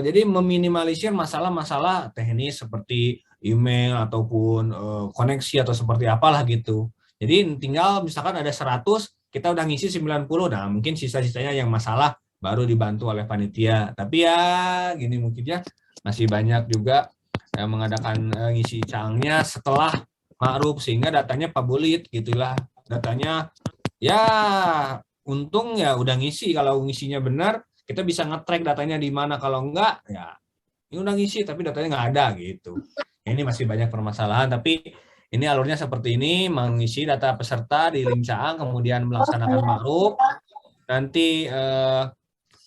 jadi meminimalisir masalah-masalah teknis seperti email ataupun koneksi atau seperti apalah gitu. Jadi tinggal misalkan ada 100 kita udah ngisi 90, nah mungkin sisa-sisanya yang masalah baru dibantu oleh panitia. Tapi ya gini mungkin ya masih banyak juga yang mengadakan ngisi Caangnya setelah ma'ruf sehingga datanya pabulit gitulah, datanya ya untung ya udah ngisi, kalau ngisinya benar kita bisa nge-track datanya di mana, kalau enggak ya ini udah ngisi tapi datanya nggak ada gitu. Ini masih banyak permasalahan, tapi ini alurnya seperti ini, mengisi data peserta di link Caang kemudian melaksanakan ma'ruf, nanti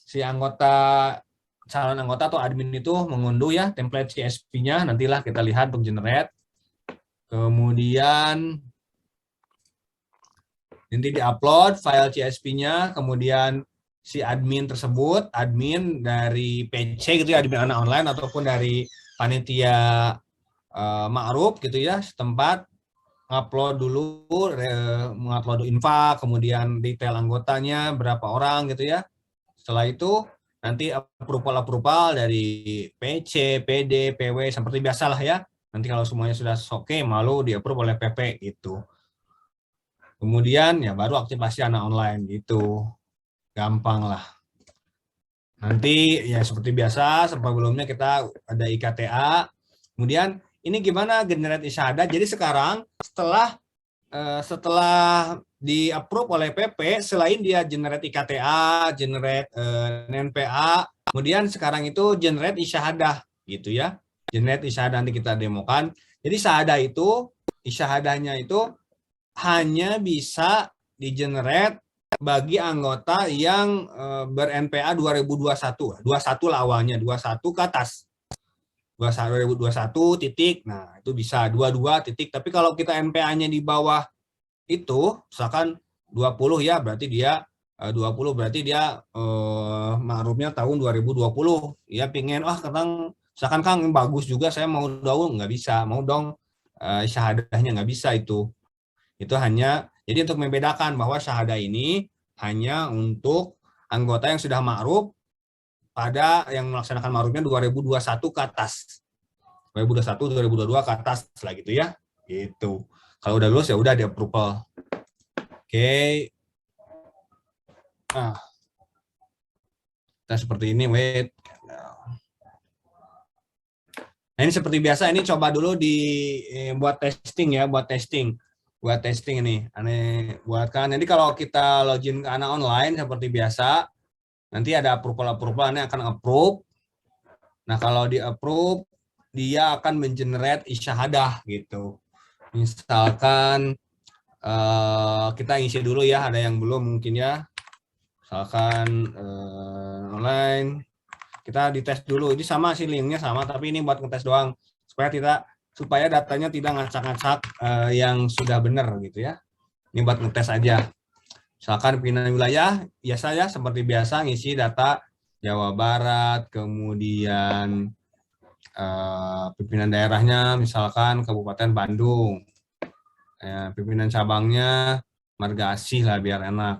si calon anggota atau admin itu mengunduh ya template CSV-nya, nantilah kita lihat untuk generate. Kemudian nanti diupload file CSV-nya, kemudian si admin tersebut, admin dari PC gitu ya, admin anak online ataupun dari panitia ma'ruf gitu ya, setempat ngupload dulu, mengupload info, kemudian detail anggotanya berapa orang gitu ya. Setelah itu nanti approval dari PC, PD, PW seperti biasalah ya. Nanti kalau semuanya sudah oke, malu di-approve oleh PP gitu. Kemudian ya baru aktivasi anak online gitu. Gampang lah. Nanti ya seperti biasa, sebelumnya kita ada IKTA. Kemudian ini gimana generate isyahadat. Jadi sekarang setelah di-approve oleh PP, selain dia generate IKTA, generate NPA, kemudian sekarang itu generate isyahadah gitu ya. Generate isyahadah nanti kita demokan. Jadi isyahadahnya itu hanya bisa di-generate bagi anggota yang ber-NPA 2021. 21 lah awalnya, 21 ke atas. 2021 titik, nah itu bisa 22 titik. Tapi kalau kita NPA-nya di bawah itu, misalkan 20 ya, berarti dia 20 berarti dia ma'rufnya tahun 2020. Ya pingin, misalkan Kang bagus juga saya mau dong, nggak bisa, mau dong syahadahnya nggak bisa itu hanya, jadi untuk membedakan bahwa syahadah ini hanya untuk anggota yang sudah ma'ruf pada yang melaksanakan ma'rufnya 2021 ke atas, 2021 2022 ke atas lah gitu ya, gitu. Kalau udah lulus ya udah di approval. Oke. Kita seperti ini, wait. Nah ini seperti biasa, ini coba dulu buat testing ya, buat testing ini. Aneh buatkan. Jadi kalau kita login ke anak online seperti biasa, nanti ada approval ini akan approve. Nah kalau di approve, dia akan mengenerate isyahadah gitu. Misalkan kita isi dulu ya, ada yang belum mungkin ya. Misalkan online, kita dites dulu. Ini sama sih, linknya sama, tapi ini buat ngetes doang supaya datanya tidak ngacak-ngacak yang sudah benar gitu ya. Ini buat ngetes aja. Misalkan pimpinan wilayah, biasa ya seperti biasa ngisi data Jawa Barat, kemudian pimpinan daerahnya misalkan Kabupaten Bandung, pimpinan cabangnya Marga Asih lah biar enak.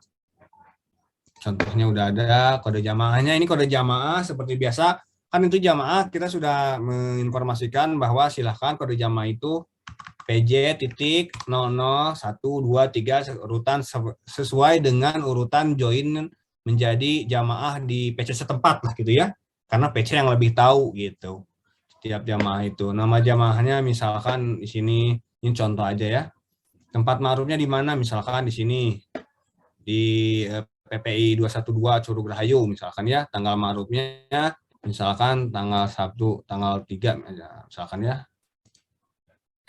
Contohnya udah ada, kode jamaahnya ini kode jamaah seperti biasa, kan itu jamaah kita sudah menginformasikan bahwa silahkan kode jamaah itu PJ.001223 urutan sesuai dengan urutan join menjadi jamaah di PC setempat lah gitu ya, karena PC yang lebih tahu gitu setiap jamaah itu. Nama jamaahnya misalkan di sini, ini contoh aja ya, tempat ma'rufnya di mana, misalkan di sini di PPI 212 Curug Rahayu misalkan ya, tanggal ma'rufnya misalkan tanggal Sabtu tanggal 3 misalkan ya.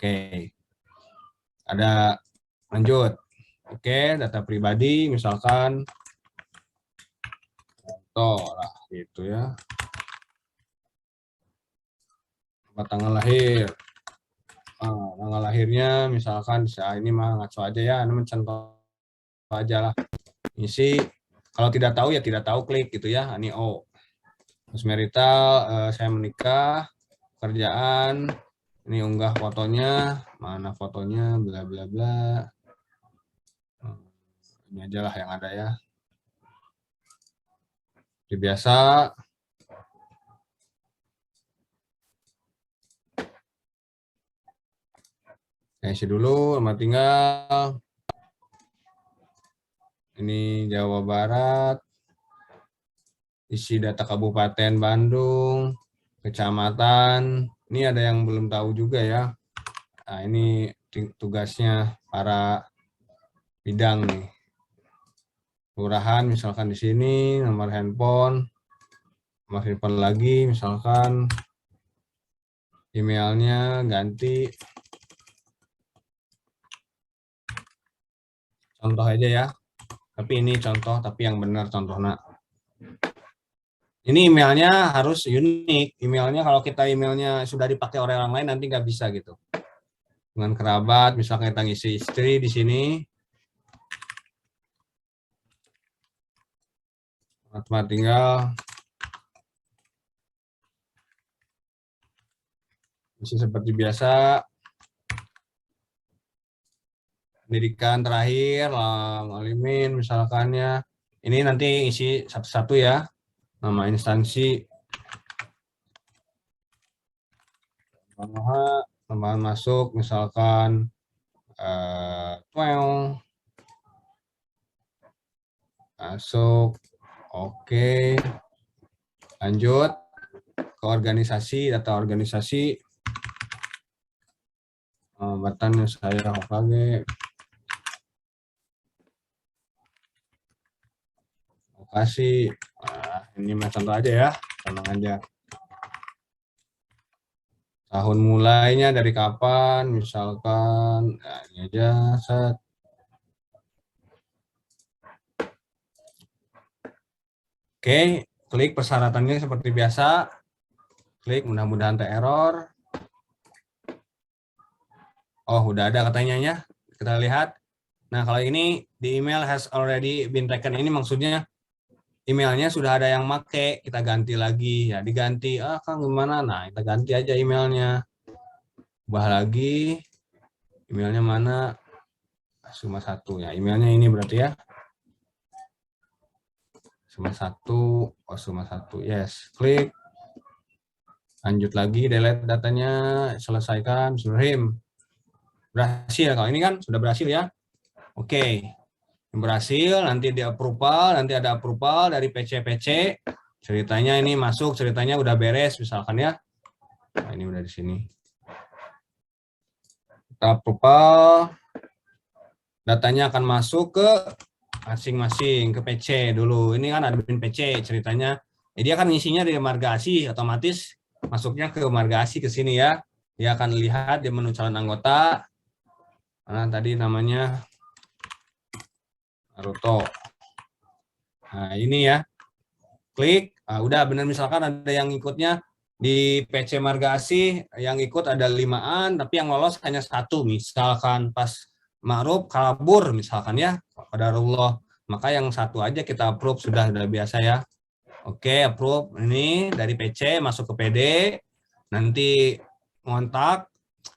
Oke, ada lanjut. Oke, data pribadi misalkan contoh lah gitu ya, tanggal lahir. Tanggal lahirnya misalkan ini mah ngaco aja ya, ini contoh aja lah. Isi, kalau tidak tahu ya tidak tahu, klik gitu ya. Ini O. Terus marital, saya menikah, kerjaan, ini unggah fotonya, mana fotonya, bla bla bla. Ini aja lah yang ada ya. Seperti biasa. Isi dulu, nama tinggal. Ini Jawa Barat. Isi data Kabupaten Bandung, kecamatan. Ini ada yang belum tahu juga ya. Nah, ini tugasnya para bidang nih. Kelurahan misalkan di sini, nomor handphone lagi misalkan, emailnya ganti. Contoh aja ya. Tapi ini contoh, tapi yang benar contohnya. Ini emailnya harus unik. Emailnya kalau kita emailnya sudah dipakai oleh orang lain nanti nggak bisa gitu. Dengan kerabat, misalkan kita ngisi istri di sini. Tempat tinggal. Isi seperti biasa. Pendidikan terakhir, alimin misalkan ya. Ini nanti isi satu-satu ya. Nama instansi, tambahan masuk misalkan masuk, oke. Lanjut ke organisasi, data organisasi, jabatan saya OKG, lokasi. Ini contoh aja ya, tenang aja. Tahun mulainya dari kapan, misalkan, nah ini aja, set. Oke, klik persyaratannya seperti biasa. Klik, mudah-mudahan error. Oh, udah ada katanya ya. Kita lihat. Nah, kalau ini di email has already been taken, ini maksudnya emailnya sudah ada yang make, kita ganti lagi ya, diganti. Kang gimana? Nah, kita ganti aja emailnya. Ubah lagi. Emailnya mana? Cuma satu ya. Emailnya ini berarti ya. Cuma satu. Oh, cuma satu. Yes. Klik. Lanjut lagi, delete datanya, selesaikan, Bismillahirrahmanirrahim. Berhasil. Kalau ini kan sudah berhasil ya. Oke. Berhasil, nanti di approval, nanti ada approval dari PC. Ceritanya ini masuk, ceritanya udah beres misalkan ya. Nah, ini udah di sini. Kita approval. Datanya akan masuk ke masing-masing, ke PC dulu. Ini kan admin PC ceritanya. Jadi dia akan ngisinya dari Marga Asih, otomatis masuknya ke Marga Asih ke sini ya. Dia akan lihat di menu calon anggota. Nah, tadi namanya Maroto. Nah, ini ya. Klik. Nah, udah benar, misalkan ada yang ikutnya di PC Marga Asih, yang ikut ada 5-an, tapi yang lolos hanya 1. Misalkan pas Ma'ruf kabur misalkan ya, qadarullah. Maka yang 1 aja kita approve, sudah biasa ya. Oke, approve. Ini dari PC masuk ke PD. Nanti kontak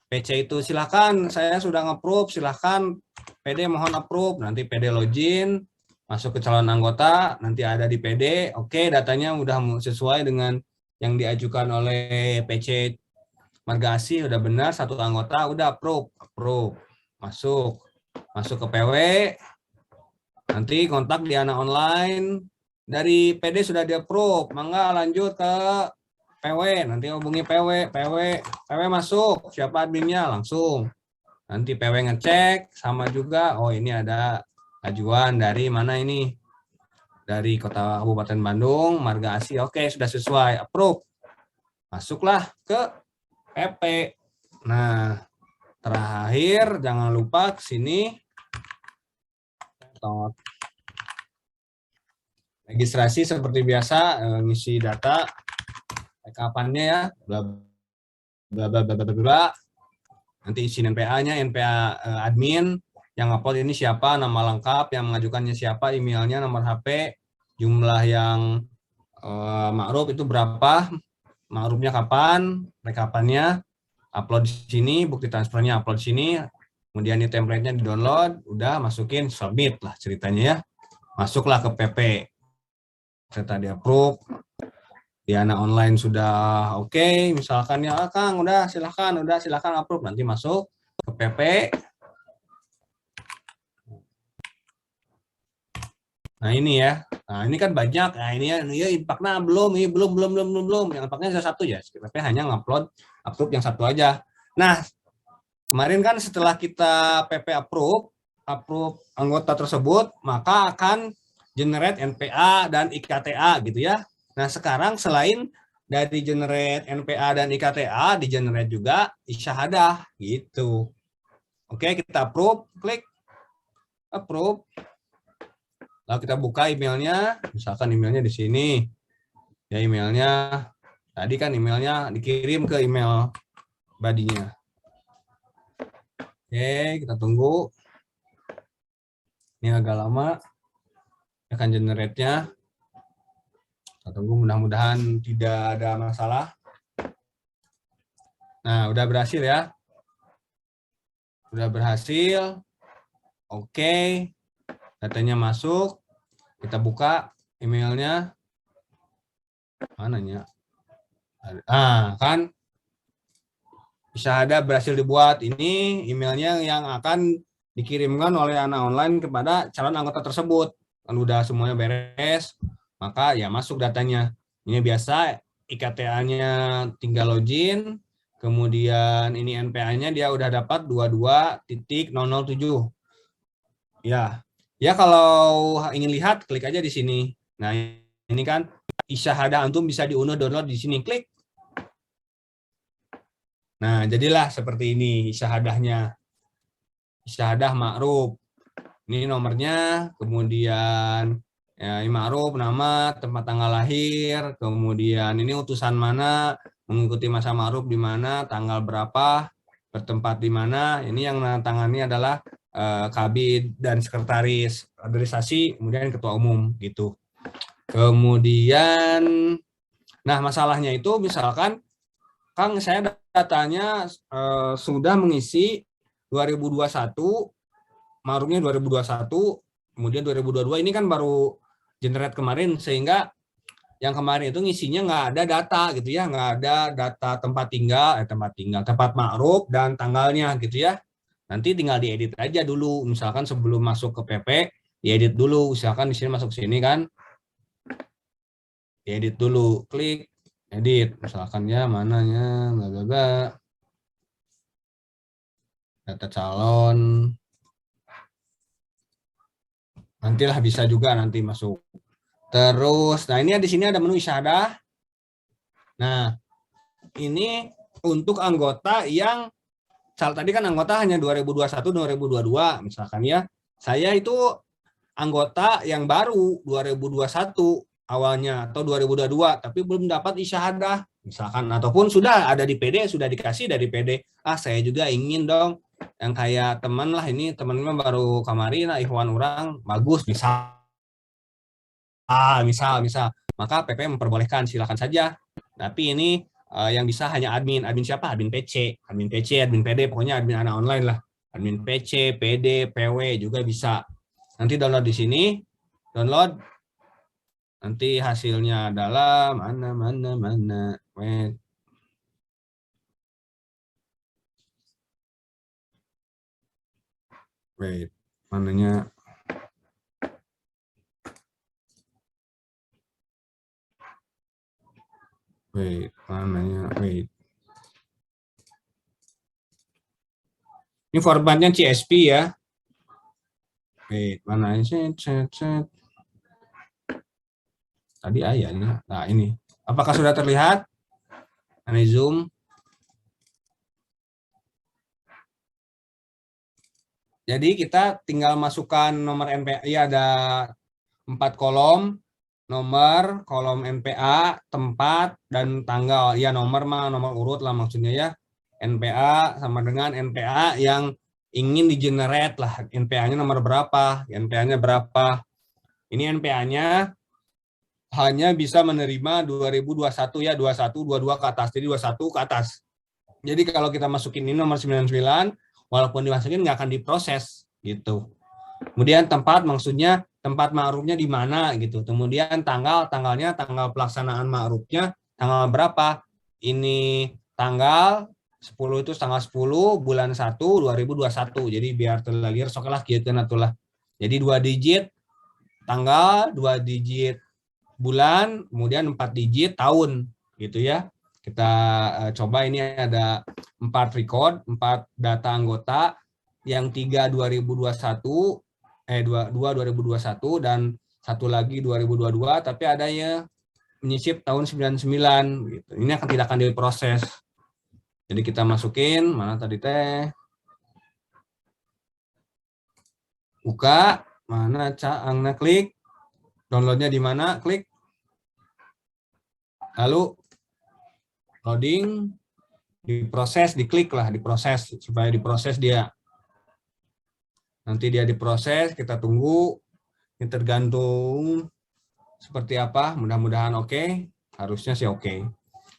PC itu, silakan saya sudah nge-approve, silakan PD mohon approve. Nanti PD login, masuk ke calon anggota, nanti ada di PD. Oke, datanya udah sesuai dengan yang diajukan oleh PC Marga Asih, udah benar, 1 anggota, udah approve, masuk ke PW. Nanti kontak di Ana Online, dari PD sudah di approve, mangga lanjut ke PW, nanti hubungi PW masuk, siapa adminnya, langsung. Nanti PW ngecek, sama juga, oh ini ada ajuan dari mana ini? Dari Kota Kabupaten Bandung, Marga Asih, oke sudah sesuai, approve. Masuklah ke PP. Nah, terakhir jangan lupa ke sini. Registrasi seperti biasa, ngisi data, kapannya ya, bla bla bla bla bla bla. Nanti isi NPA-nya, NPA admin, yang upload ini siapa, nama lengkap, yang mengajukannya siapa, emailnya, nomor HP, jumlah yang ma'ruf itu berapa, ma'rufnya kapan, rekapannya, upload di sini, bukti transfernya upload di sini, kemudian ini template-nya di-download, udah masukin, submit lah ceritanya ya. Masuklah ke PP. Serta di-approve. Di Ana Online sudah oke, misalkan ya Kang, udah silahkan approve, nanti masuk ke PP. Nah ini ya, nah ini kan banyak, nah ini ya impaknya belum, yang impaknya ada 1 ya, PP hanya ngupload approve yang 1 aja. Nah kemarin kan setelah kita PP approve anggota tersebut, maka akan generate NPA dan IKTA gitu ya. Nah sekarang selain dari generate NPA dan IKTA, di generate juga isyahadah gitu. Oke, kita approve, klik approve. Lalu kita buka emailnya, misalkan emailnya di sini. Ya emailnya, tadi kan emailnya dikirim ke email badinya. Oke, kita tunggu. Ini agak lama. Akan generate-nya. Kita tunggu, mudah-mudahan tidak ada masalah. Nah, udah berhasil ya. Udah berhasil. Oke. Datanya masuk. Kita buka emailnya. Mananya? Kan isyahadah berhasil dibuat. Ini emailnya yang akan dikirimkan oleh Ana Online kepada calon anggota tersebut. Kan udah semuanya beres, maka ya masuk datanya. Ini biasa IKTA-nya tinggal login, kemudian ini NPA-nya dia udah dapat 22.007. Ya kalau ingin lihat klik aja di sini. Nah, ini kan isyahadah antum bisa diunduh download di sini, klik. Nah, jadilah seperti ini isyahadahnya. Isyahadah ma'ruf. Ini nomornya, kemudian ya, ma'ruf, nama, tempat tanggal lahir, kemudian ini utusan mana, mengikuti masa ma'ruf di mana, tanggal berapa, bertempat di mana. Ini yang menandatangani adalah kabid dan sekretaris organisasi, kemudian ketua umum gitu. Kemudian, nah masalahnya itu misalkan, Kang saya datanya sudah mengisi 2021, ma'rufnya 2021, kemudian 2022 ini kan baru generate kemarin, sehingga yang kemarin itu ngisinya nggak ada data gitu ya, nggak ada data tempat ma'ruf dan tanggalnya gitu ya. Nanti tinggal diedit aja dulu, misalkan sebelum masuk ke PP, diedit dulu, misalkan di sini masuk sini kan, diedit dulu, klik edit, misalkan ya mananya, bla bla bla, data calon, nantilah bisa juga nanti masuk. Terus, nah ini di sini ada menu isyahadah. Nah, ini untuk anggota yang tadi kan anggota hanya 2021 2022 misalkan ya. Saya itu anggota yang baru 2021 awalnya atau 2022 tapi belum dapat isyahadah misalkan, ataupun sudah ada di PD, sudah dikasih dari PD, saya juga ingin dong yang kayak teman lah, ini teman-teman baru kemarin lah ikhwan orang bagus misal maka PP memperbolehkan, silakan saja. Tapi ini yang bisa hanya admin siapa? Admin PC, admin PD, pokoknya admin anak online lah. Admin PC, PD, PW juga bisa. Nanti download di sini, download. Nanti hasilnya adalah mana. Wait, mananya? Wait. Ini formatnya CSP ya. Wait, mana ini? Tadi ayahnya. Nah, ini. Apakah sudah terlihat? Ini zoom. Jadi kita tinggal masukkan nomor NPA, ya ada 4 kolom, nomor, kolom NPA, tempat, dan tanggal. Ya nomor nomor urut lah maksudnya ya. NPA sama dengan NPA yang ingin di-generate lah. NPA-nya nomor berapa, NPA-nya berapa. Ini NPA-nya hanya bisa menerima 2021 ya, 21, 22 ke atas. Jadi 21 ke atas. Jadi kalau kita masukin ini nomor 99, walaupun dimasukin nggak akan diproses gitu. Kemudian tempat, maksudnya tempat ma'rufnya di mana gitu. Kemudian tanggalnya tanggal pelaksanaan ma'rufnya tanggal berapa? Ini tanggal 10 itu tanggal 10 bulan 1 2021. Jadi biar terlalir sokalah kieu atulah. Jadi 2 digit tanggal, 2 digit bulan, kemudian 4 digit tahun gitu ya. Kita coba, ini ada 4 record, 4 data anggota, yang 3 2021, 2 2021 dan satu lagi 2022, tapi adanya menyisip tahun 99 gitu. Ini tidak akan diproses. Jadi kita masukin, mana tadi teh? Buka, mana caangna, klik. Downloadnya di mana? Klik. Lalu loading, diproses, diklik lah, diproses supaya diproses dia. Nanti dia diproses, kita tunggu. Ini tergantung seperti apa, mudah-mudahan oke. Harusnya sih oke.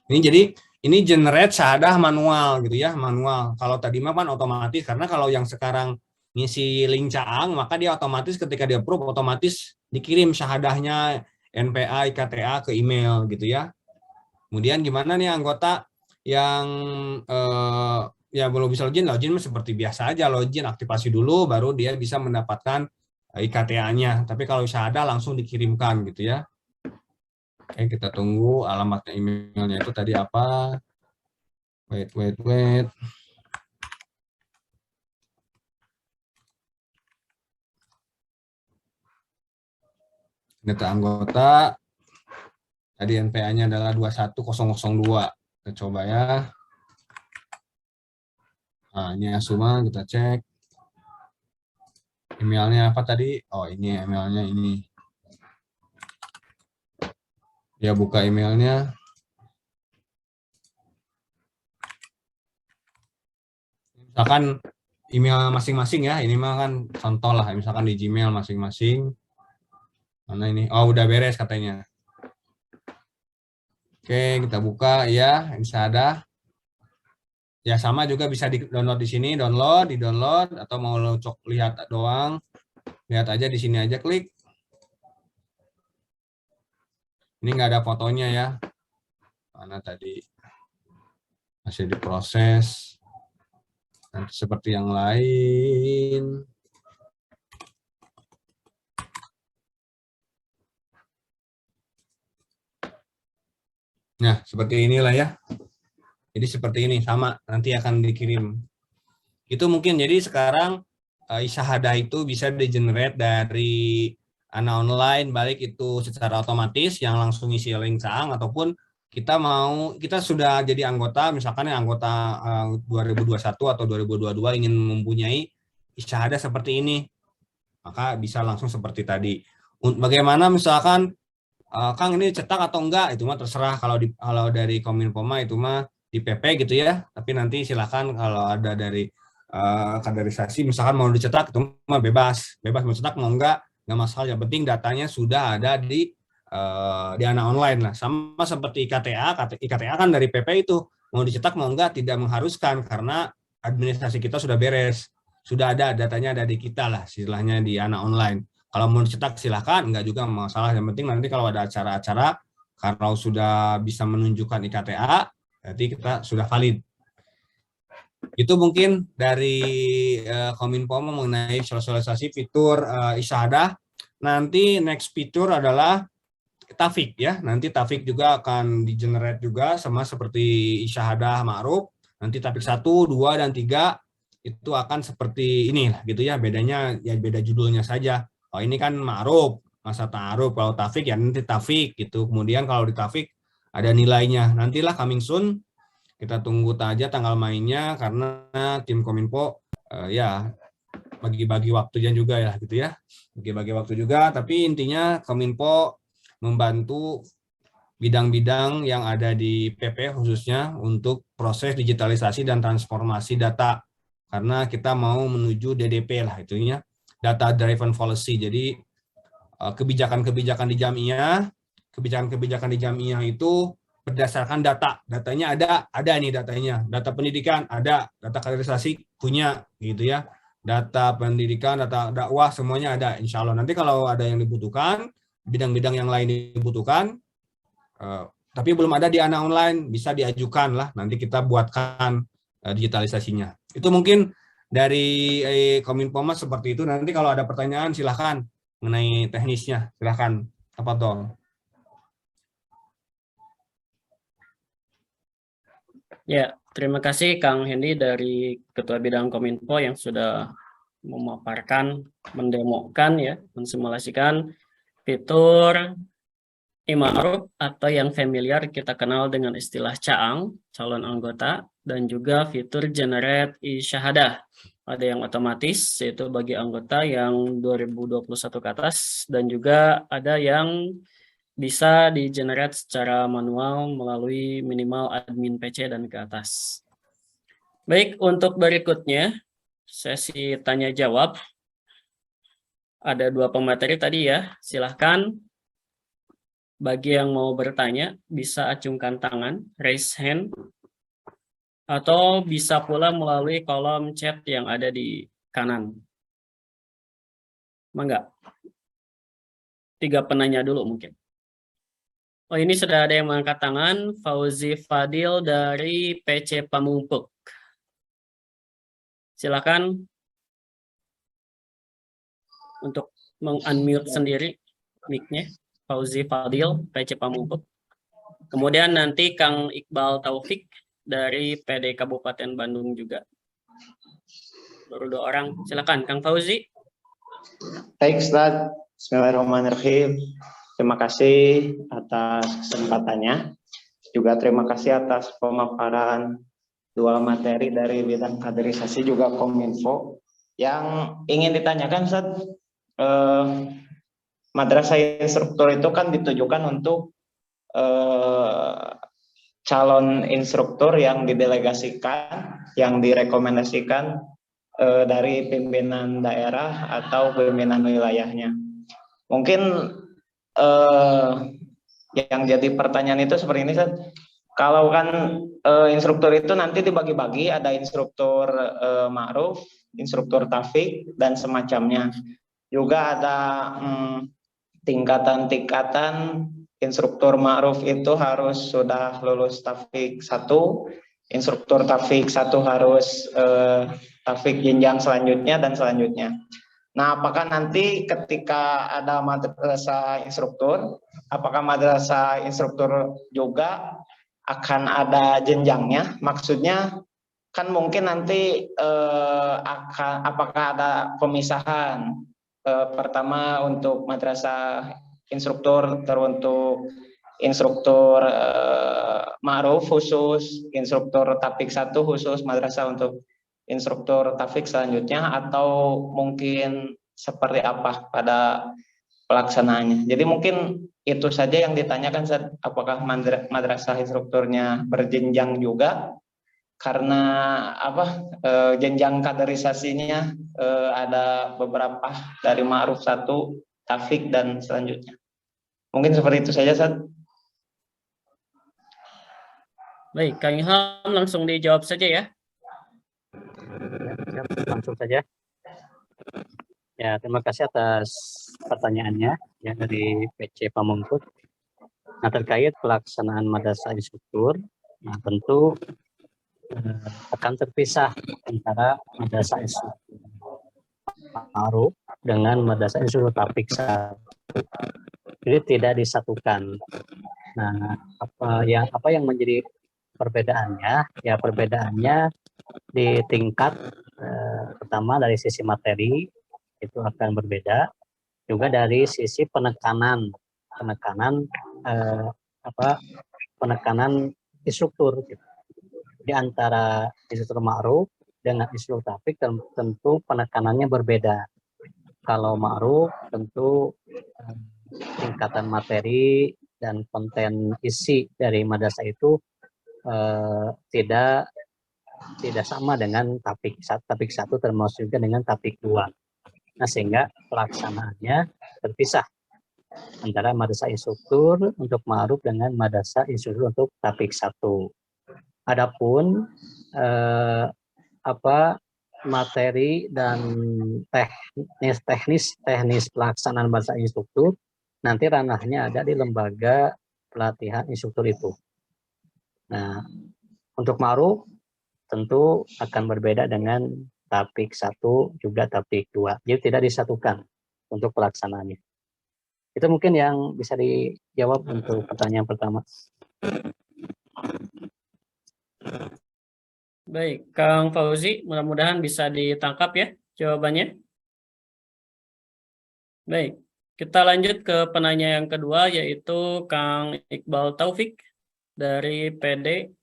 Ini jadi ini generate syahadah manual gitu ya, manual. Kalau tadi mah kan otomatis, karena kalau yang sekarang ngisi link caang, maka dia otomatis ketika dia approve otomatis dikirim syahadahnya NPA, IKTA ke email gitu ya. Kemudian gimana nih anggota yang ya belum bisa login seperti biasa aja, login aktifasi dulu baru dia bisa mendapatkan IKTA-nya. Tapi kalau syahadah langsung dikirimkan gitu ya. Oke, kita tunggu alamatnya emailnya itu tadi apa. Wait. Data anggota. Tadi NPA-nya adalah 21002. Kita coba ya. Nah, ini Asuma, kita cek. Emailnya apa tadi? Oh, ini emailnya ini. Dia buka emailnya. Misalkan email masing-masing ya. Ini mah kan contoh lah. Misalkan di Gmail masing-masing. Mana ini? Oh, udah beres katanya. Oke, kita buka ya. Insyahadah. Ya sama juga bisa di-download di sini, di-download atau mau lo lihat doang. Lihat aja di sini aja, klik. Ini nggak ada fotonya ya. Mana tadi? Masih diproses. Nanti seperti yang lain. Nah, seperti inilah ya. Jadi seperti ini, sama, nanti akan dikirim. Itu mungkin, jadi sekarang isyahadah itu bisa di-generate dari anak online, balik itu secara otomatis, yang langsung isi link caang, ataupun kita sudah jadi anggota, misalkan yang anggota 2021 atau 2022 ingin mempunyai isyahadah seperti ini. maka bisa langsung seperti tadi. Bagaimana misalkan Kang ini cetak atau enggak, itu mah terserah. Kalau dari Kominfo mah itu mah di PP gitu ya, tapi nanti silakan kalau ada dari kaderisasi misalkan mau dicetak itu mah bebas mau cetak mau enggak masalah, yang penting datanya sudah ada di ANA online lah, sama seperti IKTA kan dari PP itu mau dicetak mau enggak tidak mengharuskan karena administrasi kita sudah beres, sudah ada datanya, ada di kita lah istilahnya di ANA online. Kalau mau dicetak silahkan, enggak juga masalah, yang penting nanti kalau ada acara-acara kalau sudah bisa menunjukkan IKTA berarti kita sudah valid. Itu mungkin dari Kominfo mengenai sosialisasi fitur Isyahadah. Nanti next fitur adalah Taufik ya. Nanti Taufik juga akan di-generate juga sama seperti Isyahadah Ma'ruf. Nanti Taufik 1, 2, dan 3 itu akan seperti ini lah gitu ya. Bedanya ya beda judulnya saja. Oh ini kan Ma'ruf, masa ta'aruf. Kalau Taufik ya nanti Taufik gitu. Kemudian kalau di Taufik ada nilainya. Nantilah coming soon. Kita tunggu aja tanggal mainnya karena tim Kominfo ya bagi-bagi waktunya juga ya gitu ya. Bagi-bagi waktu juga, tapi intinya Kominfo membantu bidang-bidang yang ada di PP khususnya untuk proses digitalisasi dan transformasi data. Karena kita mau menuju DDP lah itunya, data driven policy. Jadi kebijakan-kebijakan di jamiah itu berdasarkan datanya ada nih datanya, data pendidikan ada, data kaderisasi punya gitu ya, data pendidikan, data dakwah semuanya ada, insya Allah. Nanti kalau ada yang dibutuhkan, bidang-bidang yang lain dibutuhkan, tapi belum ada di ANA online, bisa diajukan lah, nanti kita buatkan digitalisasinya. Itu mungkin dari Kominfo seperti itu. Nanti kalau ada pertanyaan silahkan mengenai teknisnya, silahkan. Apa dong? Ya, terima kasih Kang Hendy dari Ketua Bidang Kominfo yang sudah memaparkan, mendemokan ya, mensimulasikan fitur Ma'ruf atau yang familiar kita kenal dengan istilah Caang, calon anggota, dan juga fitur Generate Isyahadah. Ada yang otomatis, yaitu bagi anggota yang 2021 ke atas, dan juga ada yang bisa di-generate secara manual melalui minimal admin PC dan ke atas. Baik, untuk berikutnya, sesi tanya jawab. Ada 2 pemateri tadi ya, silahkan. Bagi yang mau bertanya, bisa acungkan tangan, raise hand, atau bisa pula melalui kolom chat yang ada di kanan. Mangga. 3 penanya dulu mungkin. Oh, ini sudah ada yang mengangkat tangan, Fauzi Fadil dari PC Pamumpuk. Silakan untuk meng-unmute sendiri mic-nya, Fauzi Fadil, PC Pamumpuk. Kemudian nanti Kang Iqbal Taufik dari PD Kabupaten Bandung juga. Baru 2 orang. Silakan, Kang Fauzi. Baik, Ustaz. Bismillahirrahmanirrahim. Terima kasih atas kesempatannya. Juga terima kasih atas pemaparan 2 materi dari bidang kaderisasi juga Kominfo. Yang ingin ditanyakan, Ustaz, madrasah instruktur itu kan ditujukan untuk calon instruktur yang didelegasikan, yang direkomendasikan dari pimpinan daerah atau pimpinan wilayahnya. Mungkin yang jadi pertanyaan itu seperti ini, Ustaz. Kalau kan instruktur itu nanti dibagi-bagi, ada instruktur Ma'ruf, instruktur Taufik, dan semacamnya. Juga ada tingkatan-tingkatan. Instruktur Ma'ruf itu harus sudah lulus Taufik 1, instruktur Taufik 1 harus Taufik jenjang selanjutnya dan selanjutnya. Nah, apakah nanti ketika ada madrasah instruktur, apakah madrasah instruktur juga akan ada jenjangnya? Maksudnya kan mungkin nanti apakah ada pemisahan? Pertama untuk madrasah instruktur teruntuk instruktur Ma'ruf khusus, instruktur Taufik 1 khusus madrasah untuk instruktur Taufik selanjutnya, atau mungkin seperti apa pada pelaksanaannya. Jadi mungkin itu saja yang ditanyakan, Ustaz. Apakah madrasah instrukturnya berjenjang juga? Karena jenjang kaderisasinya ada beberapa dari ma'ruf 1, tafiq dan selanjutnya. Mungkin seperti itu saja, Ustaz. Baik, Kang Ilham langsung dijawab saja ya. Ya, langsung saja. Ya, terima kasih atas pertanyaannya ya dari PC Pamengkut. Nah, terkait pelaksanaan madrasah instruktur, nah tentu akan terpisah antara madrasah instruktur ma'ruf dengan madrasah instruktur tafiq 1. Jadi tidak disatukan. Nah, apa yang menjadi perbedaannya? Ya, perbedaannya di tingkat pertama dari sisi materi itu akan berbeda, juga dari sisi penekanan instruktur gitu. Di antara instruktur ma'ruf dengan instruktur tafiq tentu penekanannya berbeda. Kalau ma'ruf tentu tingkatan materi dan konten isi dari madrasah itu tidak sama dengan tafiq 1 termasuk juga dengan tafiq 2. Nah, sehingga pelaksanaannya terpisah antara madrasah instruktur untuk ma'ruf dengan madrasah instruktur untuk tafiq 1. Adapun materi dan teknis pelaksanaan madrasah instruktur nanti ranahnya ada di lembaga pelatihan instruktur itu. Nah, untuk ma'ruf tentu akan berbeda dengan tafiq 1 juga tafiq 2. Jadi tidak disatukan untuk pelaksanaannya. Itu mungkin yang bisa dijawab untuk pertanyaan pertama. Baik, Kang Fauzi, mudah-mudahan bisa ditangkap ya jawabannya. Baik, kita lanjut ke penanya yang kedua, yaitu Kang Iqbal Taufik dari PD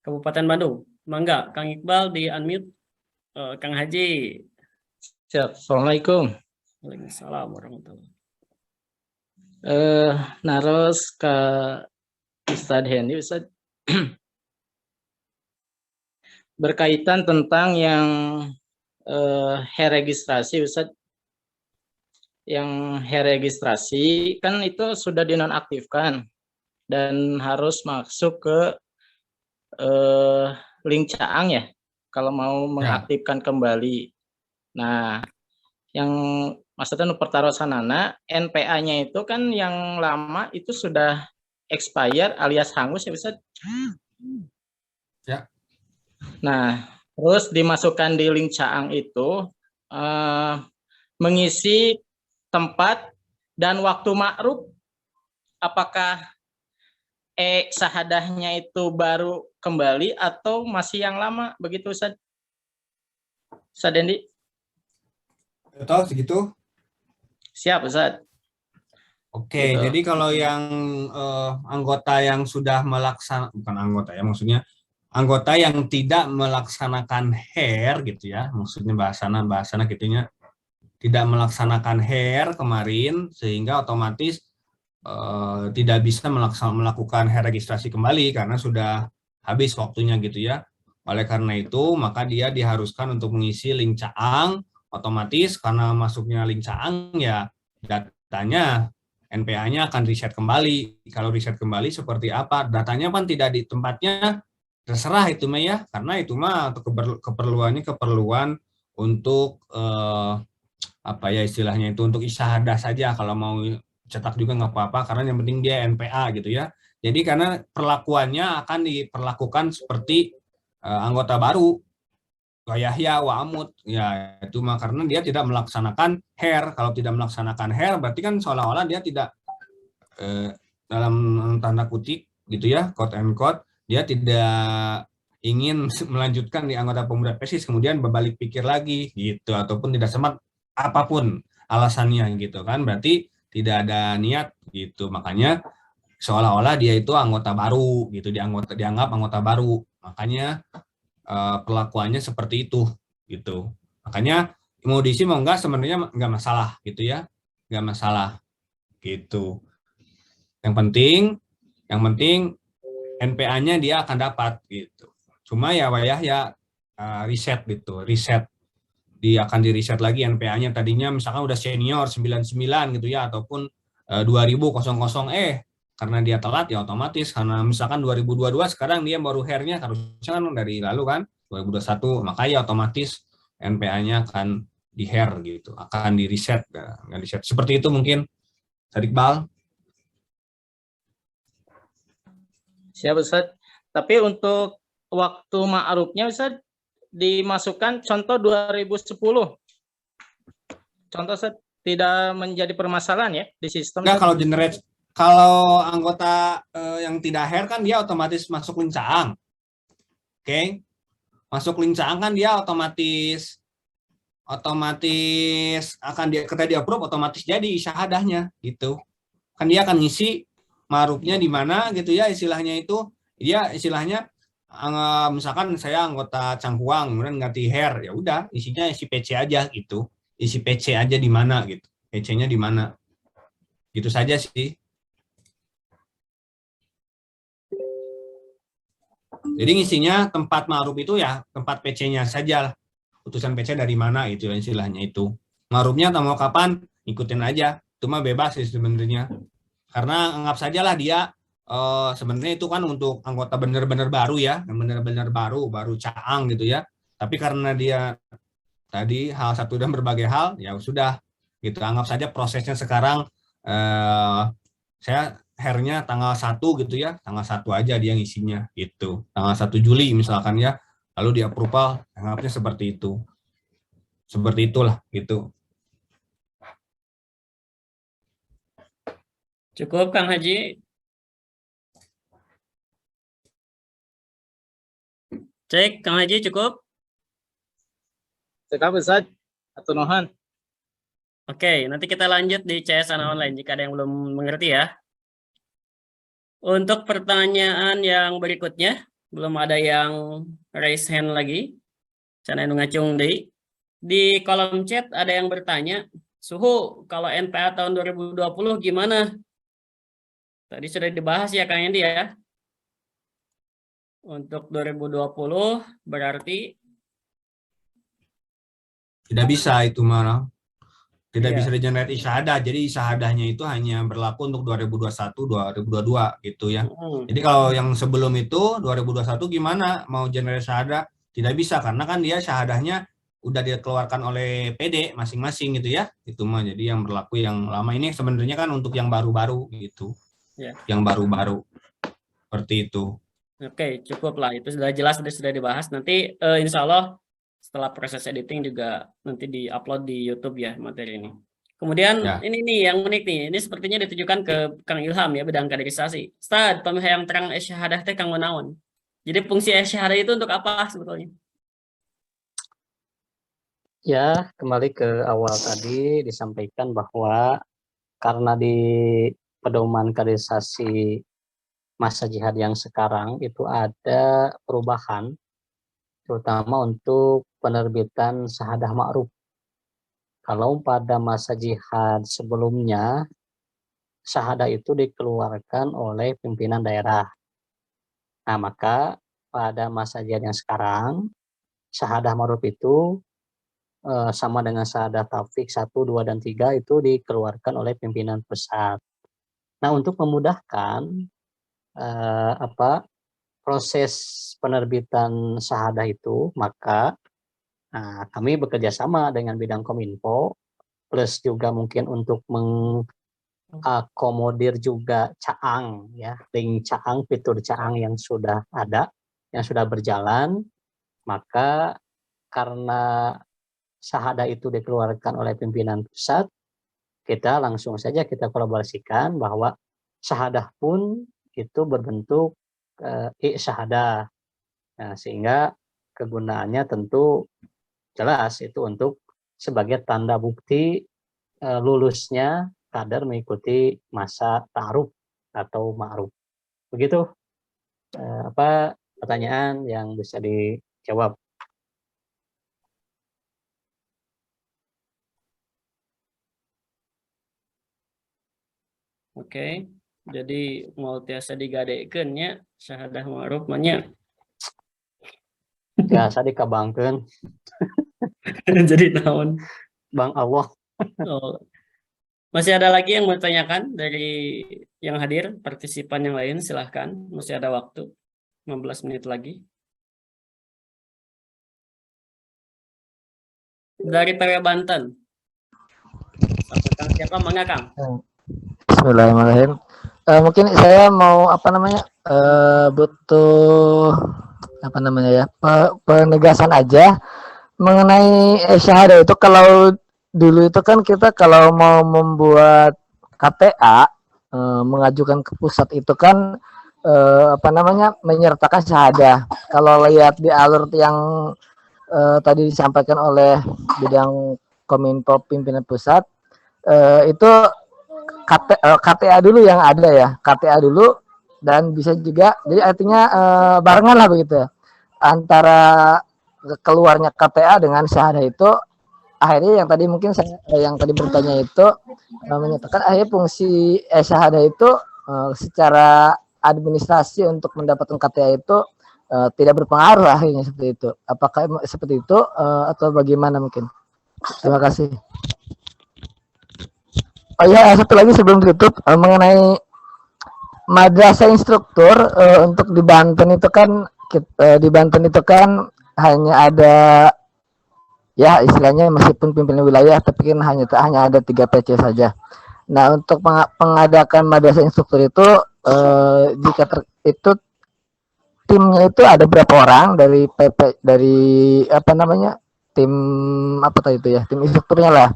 Kabupaten Bandung. Mangga, Kang Iqbal di-unmute. Kang Haji. Siap. Assalamualaikum. Waalaikumsalam warahmatullahi Naros ke Ustadz Hendy, Ustadz. Berkaitan tentang yang registrasi, Ustadz. Yang registrasi kan itu sudah dinonaktifkan dan harus masuk ke link Caang ya, kalau mau mengaktifkan kembali. Nah, yang maksudnya pertarusanana NPA-nya itu kan yang lama itu sudah expired alias hangus ya, Ustaz? Ya. Nah, terus dimasukkan di link Caang itu mengisi tempat dan waktu ma'ruf, apakah sahadahnya itu baru kembali atau masih yang lama, begitu Ustaz? Ustaz Dendi? Tahu segitu? Siap Ustaz. Oke, Gitu. jadi kalau yang anggota yang sudah bukan anggota ya, maksudnya anggota yang tidak melaksanakan gitu ya, maksudnya bahasana gitunya, tidak melaksanakan kemarin, sehingga otomatis tidak bisa melakukan registrasi kembali karena sudah habis waktunya gitu ya. Oleh karena itu, maka dia diharuskan untuk mengisi link Caang, otomatis karena masuknya link Caang ya datanya NPA-nya akan reset kembali. Kalau reset kembali seperti apa? Datanya kan tidak di tempatnya, terserah itu mah ya, karena itu mah keperluan untuk apa ya istilahnya itu untuk isyahadah saja, kalau mau cetak juga nggak apa-apa karena yang penting dia NPA gitu ya. Jadi karena perlakuannya akan diperlakukan seperti anggota baru Yahya wa Amud ya, itu mah karena dia tidak melaksanakan Kalau tidak melaksanakan berarti kan seolah-olah dia tidak dalam tanda kutip gitu ya, quote and quote, dia tidak ingin melanjutkan di anggota pemuda PSIS, kemudian berbalik pikir lagi gitu, ataupun tidak semat apapun alasannya gitu kan, berarti tidak ada niat gitu. Makanya seolah-olah dia itu anggota baru gitu, dianggap anggota baru, makanya perlakuannya seperti itu gitu. Makanya mau diisi mau enggak sebenarnya enggak masalah gitu ya, enggak masalah gitu. Yang penting NPA-nya dia akan dapat gitu. Cuma ya Wayah ya riset gitu, riset dia akan di riset lagi NPA-nya, tadinya misalkan udah senior 99 gitu ya, ataupun 2000 karena dia telat ya otomatis, karena misalkan 2022 sekarang dia baru hairnya harusnya kan dari lalu kan 2021, makanya otomatis NPA-nya akan di hair gitu, akan di reset, nggak di reset seperti itu mungkin Iqbal. Siap Ustaz. Tapi untuk waktu ma'rufnya Ustaz dimasukkan contoh 2010. Contoh Ustaz, tidak menjadi permasalahan ya di sistem. Enggak, kalau generate, kalau anggota yang tidak hair kan dia otomatis masuk lincaang. Oke. Masuk lincaang kan dia otomatis akan dia ketika di approve otomatis jadi syahadahnya gitu. Kan dia akan ngisi ma'rufnya di mana gitu ya, istilahnya itu dia istilahnya misalkan saya anggota Cangkuang kemudian ganti hair, ya udah isinya isi PC aja gitu, isi PC aja di mana gitu, PC-nya di mana gitu saja sih. Jadi ngisinya tempat ma'ruf itu ya tempat PC-nya saja, putusan PC dari mana gitu istilahnya itu. Ma'rufnya mau kapan ikutin aja, itu mah bebas sih sebenarnya. Karena anggap sajalah dia sebenarnya itu kan untuk anggota benar-benar baru ya, benar-benar baru caang gitu ya. Tapi karena dia tadi hal satu dan berbagai hal, ya sudah gitu. Anggap saja prosesnya sekarang saya hairnya tanggal 1 gitu ya, tanggal 1 aja dia ngisinya gitu. Tanggal 1 Juli misalkan ya, lalu dia approval, anggapnya seperti itu. Seperti itulah gitu. Cukup Kang Haji. Cek Kang Haji cukup. Cekap Ustaz, atau nuhun. Oke, nanti kita lanjut di CS Ana Online jika ada yang belum mengerti ya. Untuk pertanyaan yang berikutnya, belum ada yang raise hand lagi. Sana ngacung deh. Di kolom chat ada yang bertanya, Suhu, kalau NPA tahun 2020 gimana? Tadi sudah dibahas ya Kang Yendi ya. Untuk 2020 berarti Tidak bisa itu malah. Tidak iya. bisa di-generate isyahadah. Jadi isyahadahnya itu hanya berlaku untuk 2021, 2022 gitu ya. Jadi kalau yang sebelum itu 2021 gimana mau generate syahadah? Tidak bisa karena kan dia syahadahnya udah dikeluarkan oleh PD masing-masing gitu ya. Itu mah jadi yang berlaku yang lama ini sebenarnya kan untuk yang baru-baru gitu. Ya. Yang baru-baru. Seperti itu. Oke, cukup lah. Itu sudah jelas, sudah dibahas. Nanti insya Allah setelah proses editing juga nanti di-upload di YouTube ya materi ini. Kemudian Ya. ini nih yang unik nih. Ini sepertinya ditujukan ke Kang Ilham ya, bidang kaderisasi. Ustad, pemihayang terang syahadah teh Kang Menawan. Jadi fungsi syahadah itu untuk apa sebetulnya? Ya, kembali ke awal tadi disampaikan bahwa karena di pedoman kaderisasi masa jihad yang sekarang itu ada perubahan, terutama untuk penerbitan syahadah ma'ruf. Kalau pada masa jihad sebelumnya, syahadah itu dikeluarkan oleh pimpinan daerah. Nah, maka pada masa jihad yang sekarang, syahadah ma'ruf itu sama dengan syahadah taufik 1, 2, dan 3 itu dikeluarkan oleh pimpinan pusat. Nah, untuk memudahkan proses penerbitan syahadah itu, maka kami bekerja sama dengan bidang Kominfo, plus juga mungkin untuk mengakomodir juga caang, ya, link caang, fitur caang yang sudah ada, yang sudah berjalan, maka karena syahadah itu dikeluarkan oleh pimpinan pusat, kita langsung saja kita kolaborasikan bahwa syahadah pun itu berbentuk syahadah. Nah, sehingga kegunaannya tentu jelas itu untuk sebagai tanda bukti lulusnya kader mengikuti masa ta'aruf atau ma'ruf. Begitu pertanyaan yang bisa dijawab. Oke. Jadi mau tiasa digadekeun nya syahadah ma'ruf mah nya. Biasa dikabangkeun Jadi naon? Bang Allah. Oh. Masih ada lagi yang mau ditanyakan dari yang hadir, partisipan yang lain silahkan. Masih ada waktu 15 menit lagi. Dari PW Banten. Sampaikan siapa? Mangga Kang. Bismillahirrahmanirrahim. Mungkin saya mau butuh penegasan aja mengenai syahadah itu. Kalau dulu itu kan kita kalau mau membuat KTA mengajukan ke pusat itu kan menyertakan syahadah. Kalau lihat di alur yang tadi disampaikan oleh bidang Kominfo pimpinan pusat, itu KTA dulu yang ada ya, KTA dulu, dan bisa juga jadi artinya barengan lah begitu ya, antara keluarnya KTA dengan syahadah itu. Akhirnya yang tadi mungkin saya yang tadi bertanya itu menyatakan akhirnya fungsi syahadah itu secara administrasi untuk mendapatkan KTA itu tidak berpengaruh akhirnya seperti itu. Apakah seperti itu atau bagaimana mungkin? Terima kasih. Oh ya, satu lagi sebelum ditutup mengenai madrasah instruktur untuk di Banten itu kan hanya ada ya istilahnya meskipun pimpinan wilayah tapi kan hanya ada 3 PC saja. Nah, untuk mengadakan madrasah instruktur itu itu timnya itu ada berapa orang dari PP dari tim apa tadi itu ya, tim instrukturnya lah.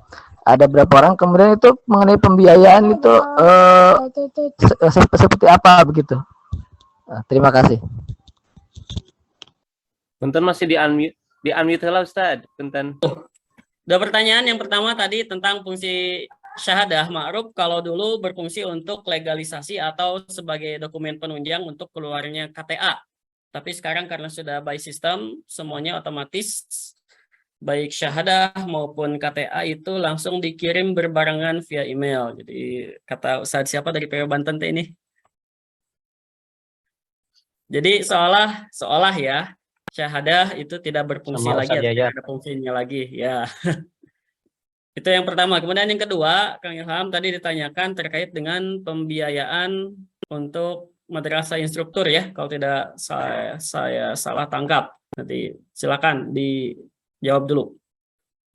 Ada berapa orang, kemudian itu mengenai pembiayaan itu seperti apa begitu. Terima kasih. Punten masih di unmute heula Ustaz. Punten. Dua pertanyaan. Yang pertama tadi tentang fungsi syahadah ma'ruf kalau dulu berfungsi untuk legalisasi atau sebagai dokumen penunjang untuk keluarnya KTA. Tapi sekarang karena sudah by system, semuanya otomatis baik syahadah maupun KTA itu langsung dikirim berbarengan via email. Jadi kata Ustaz siapa dari PW Banten ini? Jadi seolah ya syahadah itu tidak berfungsi Sama lagi, Ustaz atau Yayat. tidak ada fungsinya lagi ya. Itu yang pertama. Kemudian yang kedua, Kang Ilham tadi ditanyakan terkait dengan pembiayaan untuk madrasah instruktur ya, kalau tidak saya salah tangkap. Nanti silakan dijawab dulu.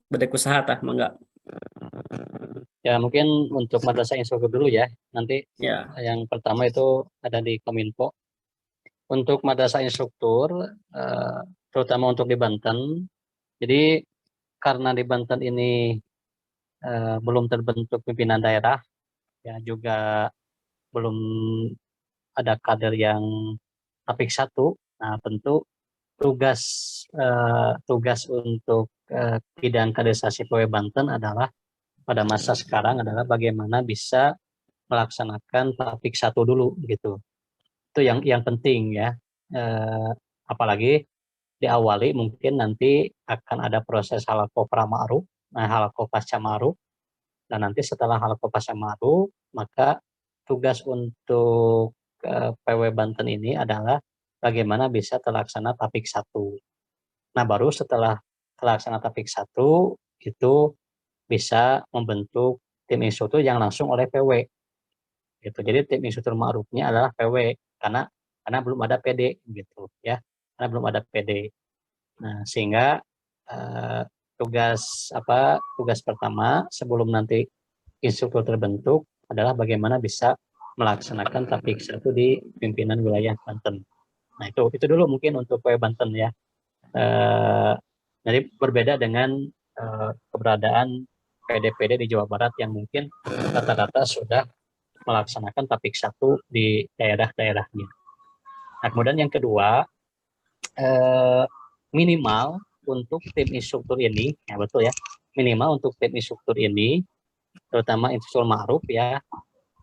Bedek usaha tah, mangga. Ya mungkin untuk madrasah instruktur dulu ya. Nanti Ya. yang pertama itu ada di Kominfo. Untuk madrasah instruktur, terutama untuk di Banten. Jadi karena di Banten ini belum terbentuk pimpinan daerah, ya juga belum ada kader yang tapik 1. Nah tentu tugas untuk bidang kaderisasi PW Banten adalah pada masa sekarang adalah bagaimana bisa melaksanakan tapik 1 dulu gitu. Itu yang penting ya. Apalagi diawali mungkin nanti akan ada proses halaqah prama'ruf, halaqah pasca ma'ruf, dan nanti setelah halaqah pasca ma'ruf maka tugas untuk PW Banten ini adalah bagaimana bisa terlaksana tapik 1. Nah, baru setelah terlaksana tapik 1 itu bisa membentuk tim instruktur yang langsung oleh PW. Gitu. Jadi tim instruktur ma'rufnya adalah PW karena belum ada PD gitu ya. Karena belum ada PD. Nah, sehingga tugas pertama sebelum nanti instruktur terbentuk adalah bagaimana bisa melaksanakan tapik 1 di pimpinan wilayah Banten. Nah, itu dulu mungkin untuk PW Banten ya. Jadi berbeda dengan keberadaan PD-PD di Jawa Barat yang mungkin rata-rata sudah melaksanakan tapik 1 di daerah-daerahnya. Nah, kemudian yang kedua, minimal untuk tim instruktur ini, ya betul ya, minimal untuk tim instruktur ini, terutama instruktur ma'ruf ya,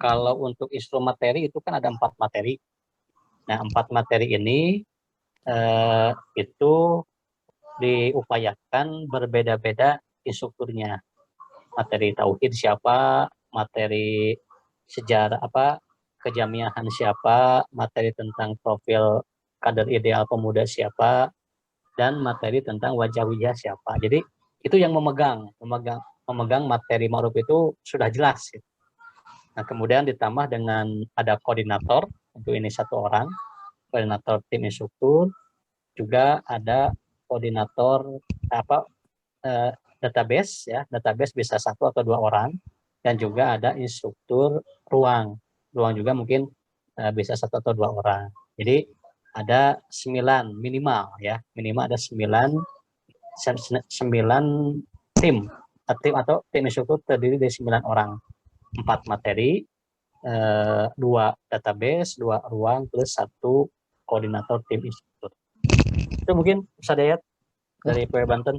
kalau untuk instruktur materi itu kan ada 4 materi. Nah, 4 materi ini itu diupayakan berbeda-beda instrukturnya. Materi tauhid siapa, materi sejarah kejamiahan siapa, materi tentang profil kader ideal pemuda siapa, dan materi tentang wajah-wajah siapa. Jadi itu yang memegang materi ma'ruf itu sudah jelas. Gitu. Nah, kemudian ditambah dengan ada koordinator, untuk ini 1 orang, koordinator tim instruktur, juga ada koordinator database ya, database bisa 1 atau 2 orang, dan juga ada instruktur ruang juga mungkin bisa 1 atau 2 orang. Jadi ada 9 minimal ada 9 tim atau tim instruktur terdiri dari 9 orang, 4 materi, 2 database, 2 ruang, plus 1 koordinator tim instruktur. Itu mungkin Ustaz Dayat dari PW Banten.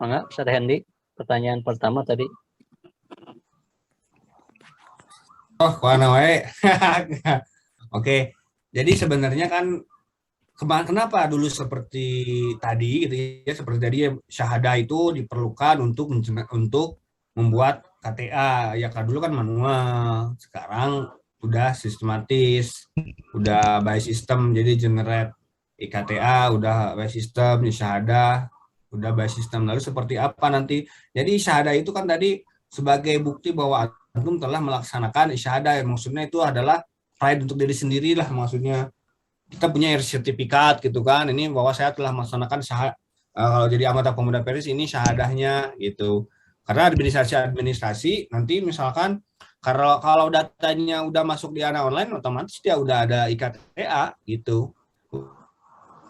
Mangga, Ustaz Hendy, pertanyaan pertama tadi. Oh, kuana wae. Oke. Jadi sebenarnya kan kenapa dulu seperti tadi gitu ya, seperti tadi syahadah itu diperlukan untuk membuat KTA. Ya kan dulu kan manual, sekarang udah sistematis, udah by system, jadi generate IKTA udah by system, syahadah udah by system. Lalu seperti apa nanti? Jadi syahadah itu kan tadi sebagai bukti bahwa antum telah melaksanakan syahadah, yang maksudnya itu adalah pride untuk diri sendiri lah, maksudnya kita punya sertifikat gitu kan, ini bahwa saya telah melaksanakan kalau jadi anggota pemuda Peris ini syahadahnya gitu. Karena administrasi nanti misalkan kalau datanya udah masuk di ANA online, otomatis dia udah ada IKTA gitu,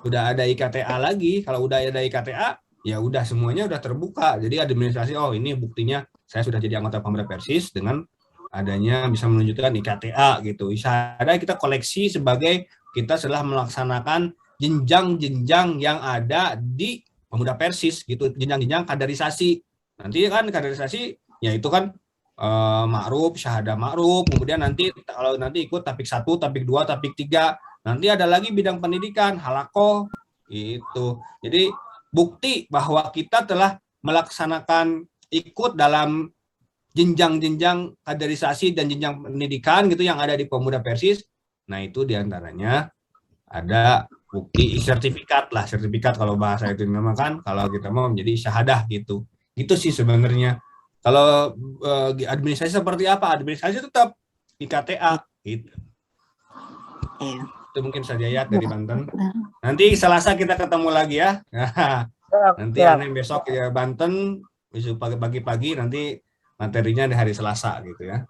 udah ada IKTA lagi. Kalau udah ada IKTA ya udah semuanya udah terbuka, jadi administrasi oh ini buktinya saya sudah jadi anggota pemuda Persis dengan adanya bisa menunjukkan IKTA gitu. Isyadah kita koleksi sebagai kita telah melaksanakan jenjang-jenjang yang ada di pemuda Persis gitu, jenjang-jenjang kaderisasi. Nanti kan kaderisasi ya itu kan ma'ruf, syahadah ma'ruf, kemudian nanti kalau nanti ikut tapik 1, tapik 2, tapik 3, nanti ada lagi bidang pendidikan, halakoh gitu. Jadi bukti bahwa kita telah melaksanakan ikut dalam jenjang-jenjang kaderisasi dan jenjang pendidikan gitu yang ada di pemuda Persis. Nah itu diantaranya ada bukti sertifikat lah, sertifikat kalau bahasa itu dinamakan, kalau kita mau menjadi syahadah gitu. Itu sih sebenarnya. Kalau administrasi seperti apa? Administrasi tetap IKTA gitu. Itu mungkin saja ya dari Banten. Nanti Selasa kita ketemu lagi ya. Nanti aneh besok ya Banten, besok pagi-pagi nanti materinya di hari Selasa gitu ya.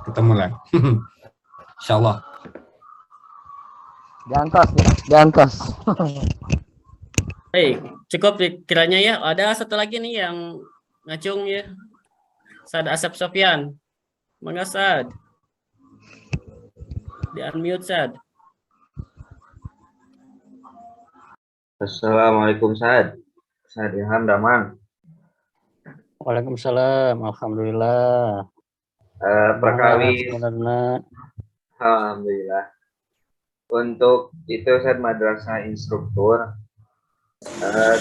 Ketemu lagi. Insya Allah. Jantos. Hei, cukup kiranya ya. Ada satu lagi nih yang ngacung ya. Sad Asep Sofyan. Mangga Sad. Di unmute Sad. Assalamualaikum Sad. Sad Ilham Daman. Waalaikumsalam. Alhamdulillah. Perkawis. Alhamdulillah. Untuk itu Sad madrasah instruktur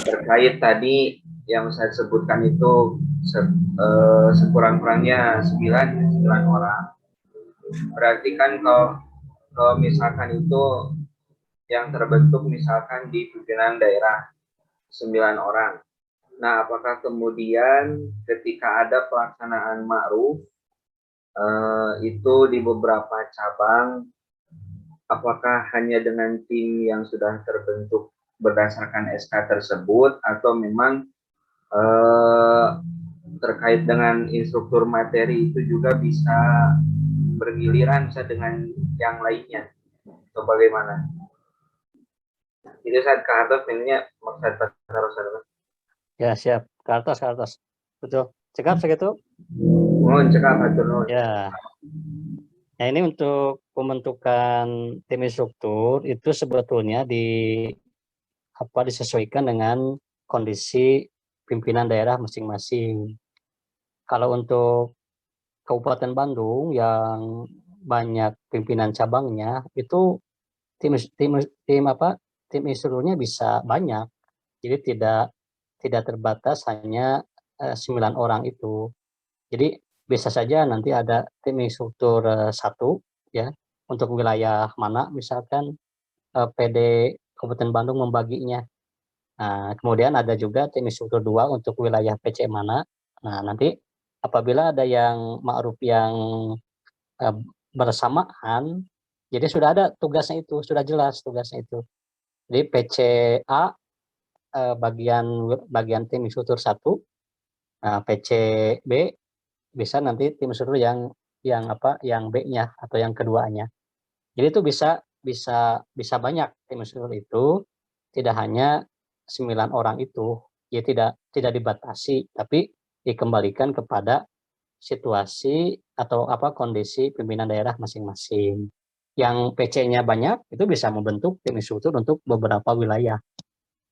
terkait tadi yang saya sebutkan itu sekurang-kurangnya 9 orang. Berarti kan kalau misalkan itu yang terbentuk misalkan di pimpinan daerah 9 orang. Nah, apakah kemudian ketika ada pelaksanaan ma'ruf itu di beberapa cabang, apakah hanya dengan tim yang sudah terbentuk berdasarkan SK tersebut, atau memang terkait dengan instruktur materi itu juga bisa bergiliran dengan yang lainnya, atau bagaimana? Itu saat Kartos ini maksud harus ada. Ya siap, Kartos. Betul. Cekap segitu? Mohon cekap atur. Ya. Nah ini untuk pembentukan tim instruktur itu sebetulnya disesuaikan dengan kondisi pimpinan daerah masing-masing. Kalau untuk Kabupaten Bandung yang banyak pimpinan cabangnya itu tim instrukturnya bisa banyak. Jadi tidak terbatas hanya 9 orang itu. Jadi bisa saja nanti ada tim instruktur 1 ya untuk wilayah mana misalkan PD Kabupaten Bandung membaginya. Nah, kemudian ada juga tim instruktur 2 untuk wilayah PC mana. Nah, nanti apabila ada yang ma'ruf yang bersamaan, jadi sudah ada tugasnya itu, sudah jelas tugasnya itu. Jadi PCA bagian tim instruktur 1, nah PCB bisa nanti tim instruktur yang B-nya atau yang keduanya. Jadi itu bisa banyak tim instruktur itu, tidak hanya 9 orang itu, ya tidak dibatasi, tapi dikembalikan kepada situasi atau kondisi pimpinan daerah masing-masing. Yang PC-nya banyak itu bisa membentuk tim instruktur untuk beberapa wilayah.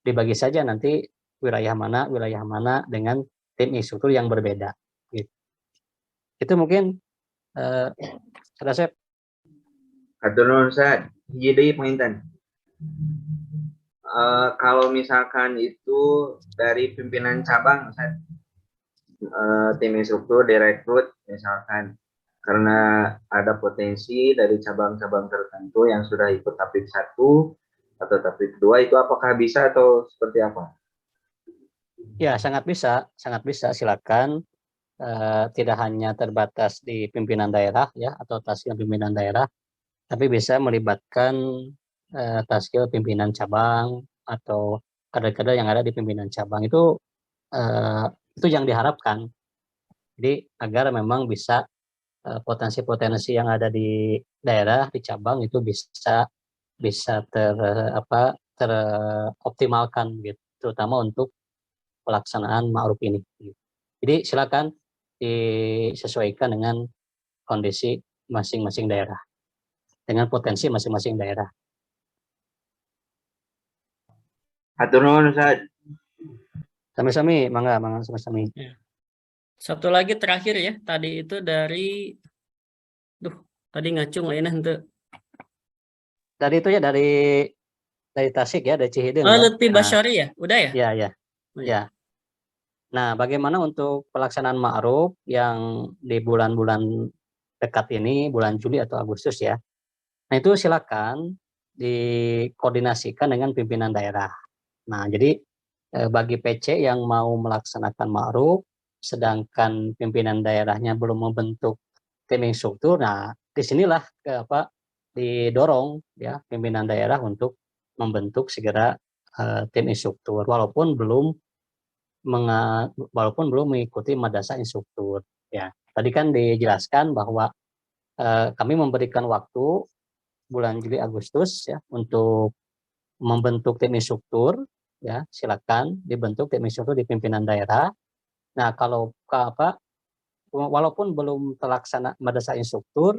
Dibagi saja nanti wilayah mana dengan tim instruktur yang berbeda. Gitu. Itu mungkin Rasep. Hatur nuhun Ustaz. Hiji deui penginten. Kalau misalkan itu dari pimpinan cabang Ustaz, tim instruktur direkrut misalkan karena ada potensi dari cabang-cabang tertentu yang sudah ikut tapik 1 atau tapik 2, itu apakah bisa atau seperti apa? Ya, sangat bisa silakan. Tidak hanya terbatas di pimpinan daerah ya atau taskil pimpinan daerah, tapi bisa melibatkan taskil pimpinan cabang atau kader-kader yang ada di pimpinan cabang. Itu yang diharapkan. Jadi agar memang bisa potensi-potensi yang ada di daerah, di cabang itu bisa teroptimalkan gitu, terutama untuk pelaksanaan ma'ruf ini. Jadi silakan disesuaikan dengan kondisi masing-masing daerah, dengan potensi masing-masing daerah. Hatur nuhun Ustaz. Sami-sami, mangga sami-sami. Satu lagi terakhir ya, tadi itu dari tadi ngacung lainnya henteu. Dari itu ya dari Tasik ya, dari Cihideung. Lutfi Basyari ya, udah ya? Ya. Nah, bagaimana untuk pelaksanaan ma'ruf yang di bulan-bulan dekat ini, bulan Juli atau Agustus ya? Nah, itu silakan dikoordinasikan dengan pimpinan daerah. Nah, jadi bagi PC yang mau melaksanakan ma'ruf, sedangkan pimpinan daerahnya belum membentuk tim instruktur, nah disinilah didorong ya pimpinan daerah untuk membentuk segera tim instruktur, walaupun belum mengikuti madrasah instruktur. Ya, tadi kan dijelaskan bahwa kami memberikan waktu bulan Juli Agustus ya untuk membentuk tim instruktur. Ya, silakan dibentuk tim instruktur di pimpinan daerah. Nah, kalau walaupun belum terlaksana madrasah instruktur,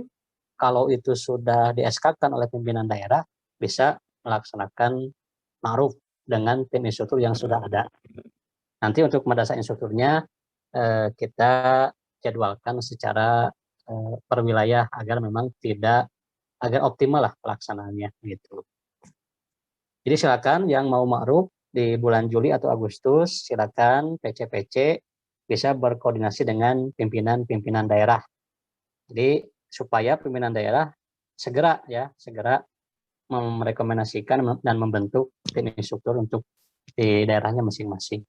kalau itu sudah di-SK-kan oleh pimpinan daerah, bisa melaksanakan ma'ruf dengan tim instruktur yang sudah ada. Nanti untuk madrasah instrukturnya kita jadwalkan secara per wilayah agar memang agar optimal lah pelaksanaannya gitu. Jadi silakan yang mau ma'ruf di bulan Juli atau Agustus, silakan PC bisa berkoordinasi dengan pimpinan daerah. Jadi supaya pimpinan daerah segera merekomendasikan dan membentuk tim instruktur untuk di daerahnya masing-masing.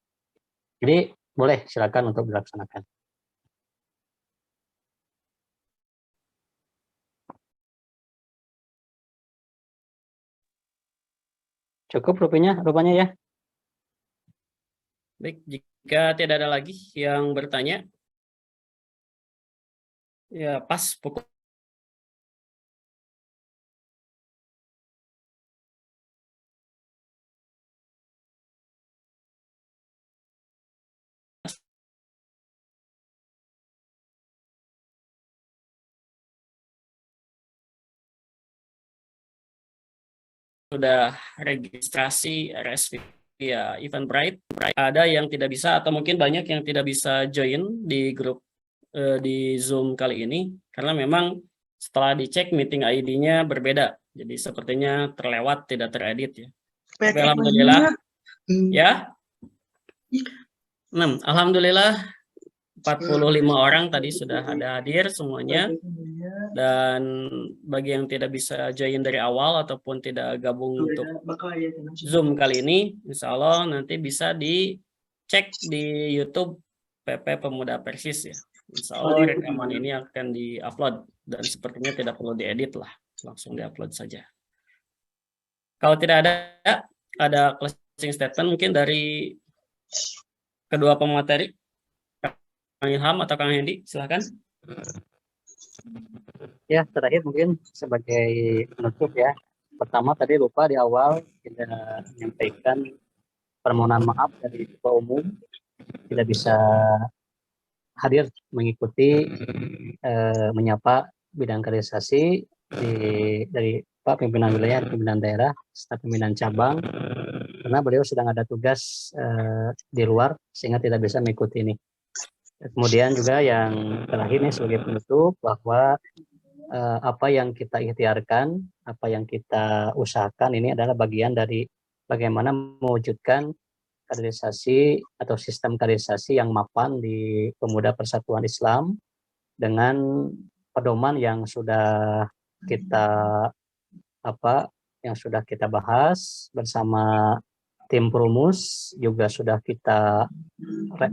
Jadi boleh silakan untuk dilaksanakan. Cukup rupanya ya. Baik, jika tidak ada lagi yang bertanya, ya pas pukul sudah registrasi RSV via Eventbrite. Ada yang tidak bisa atau mungkin banyak yang tidak bisa join di grup di Zoom kali ini karena memang setelah dicek meeting ID-nya berbeda. Jadi sepertinya terlewat, tidak teredit ya. Tapi alhamdulillah ya. Alhamdulillah 45 orang tadi sudah ada hadir semuanya. Dan bagi yang tidak bisa join dari awal ataupun tidak gabung untuk Zoom kali ini, insya Allah nanti bisa dicek di YouTube PP Pemuda Persis ya. Insya Allah rekaman ini akan diupload dan sepertinya tidak perlu diedit lah, langsung diupload saja. Kalau tidak ada closing statement mungkin dari kedua pemateri, Kang Ilham atau Kang Hendy, silakan. Ya, terakhir mungkin sebagai penutup ya. Pertama tadi lupa di awal kita menyampaikan permohonan maaf dari Ketua Umum tidak bisa hadir mengikuti menyapa bidang kaderisasi dari Pak Pimpinan Wilayah, Pimpinan Daerah, serta Pimpinan Cabang karena beliau sedang ada tugas di luar sehingga tidak bisa mengikuti ini. Kemudian juga yang terakhir nih sebagai penutup bahwa apa yang kita ikhtiarkan, apa yang kita usahakan ini adalah bagian dari bagaimana mewujudkan kaderisasi atau sistem kaderisasi yang mapan di Pemuda Persatuan Islam dengan pedoman yang sudah kita bahas bersama tim perumus, juga sudah kita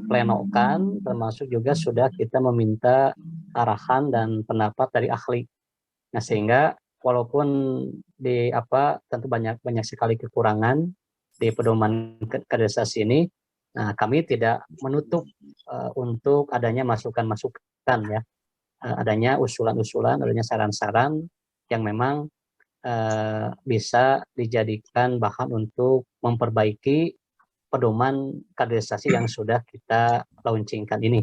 plenokan, termasuk juga sudah kita meminta arahan dan pendapat dari ahli. Nah, sehingga walaupun tentu banyak sekali kekurangan di pedoman kaderisasi ini, nah kami tidak menutup untuk adanya masukan-masukan ya, adanya usulan-usulan, adanya saran-saran yang memang bisa dijadikan bahan untuk memperbaiki pedoman kaderisasi yang sudah kita launchingkan ini.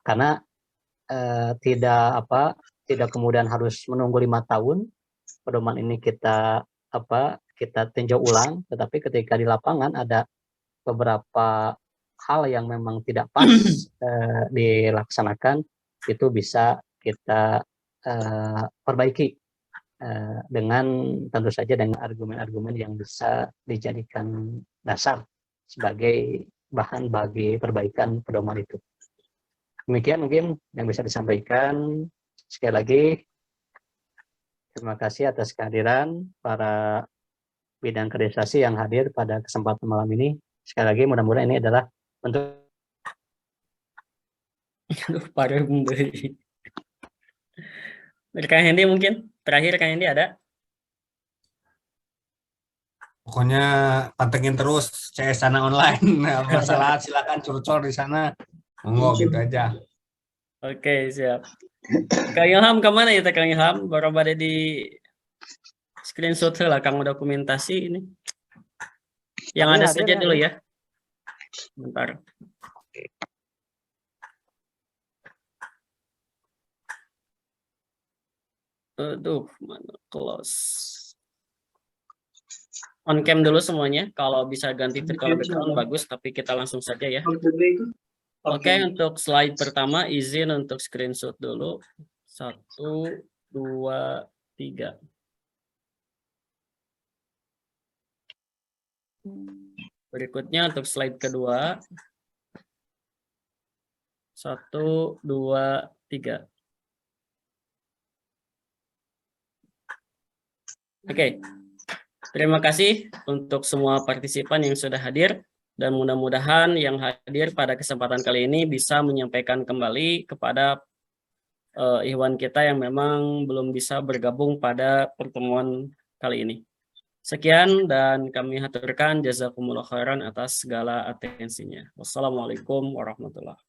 Karena tidak kemudian harus menunggu 5 tahun pedoman ini kita tinjau ulang, tetapi ketika di lapangan ada beberapa hal yang memang tidak pas dilaksanakan, itu bisa kita perbaiki dengan tentu saja dengan argumen-argumen yang bisa dijadikan dasar sebagai bahan bagi perbaikan pedoman itu. Demikian mungkin yang bisa disampaikan. Sekali lagi terima kasih atas kehadiran para bidang kaderisasi yang hadir pada kesempatan malam ini. Sekali lagi mudah-mudahan ini adalah untuk dari Kang Hendy mungkin terakhir. Kang Hendy ada? Pokoknya pantengin terus CS Sana Online. Masalah silakan curcol di sana. Monggo gitu aja. Oke, siap. Kang Ilham kemana ya Kang Ilham? Baru ada di screenshot lah Kang dokumentasi ini. Yang ada saja dulu ya. Bentar. Aduh, mana close. On cam dulu semuanya. Kalau bisa ganti virtual background bagus, tapi kita langsung saja ya. Oke, untuk slide pertama izin untuk screenshot dulu. 1, 2, 3. Berikutnya untuk slide kedua. 1, 2, 3. Oke, terima kasih untuk semua partisipan yang sudah hadir dan mudah-mudahan yang hadir pada kesempatan kali ini bisa menyampaikan kembali kepada Ikhwan kita yang memang belum bisa bergabung pada pertemuan kali ini. Sekian dan kami haturkan jazakumullah khairan atas segala atensinya. Wassalamualaikum warahmatullahi wabarakatuh.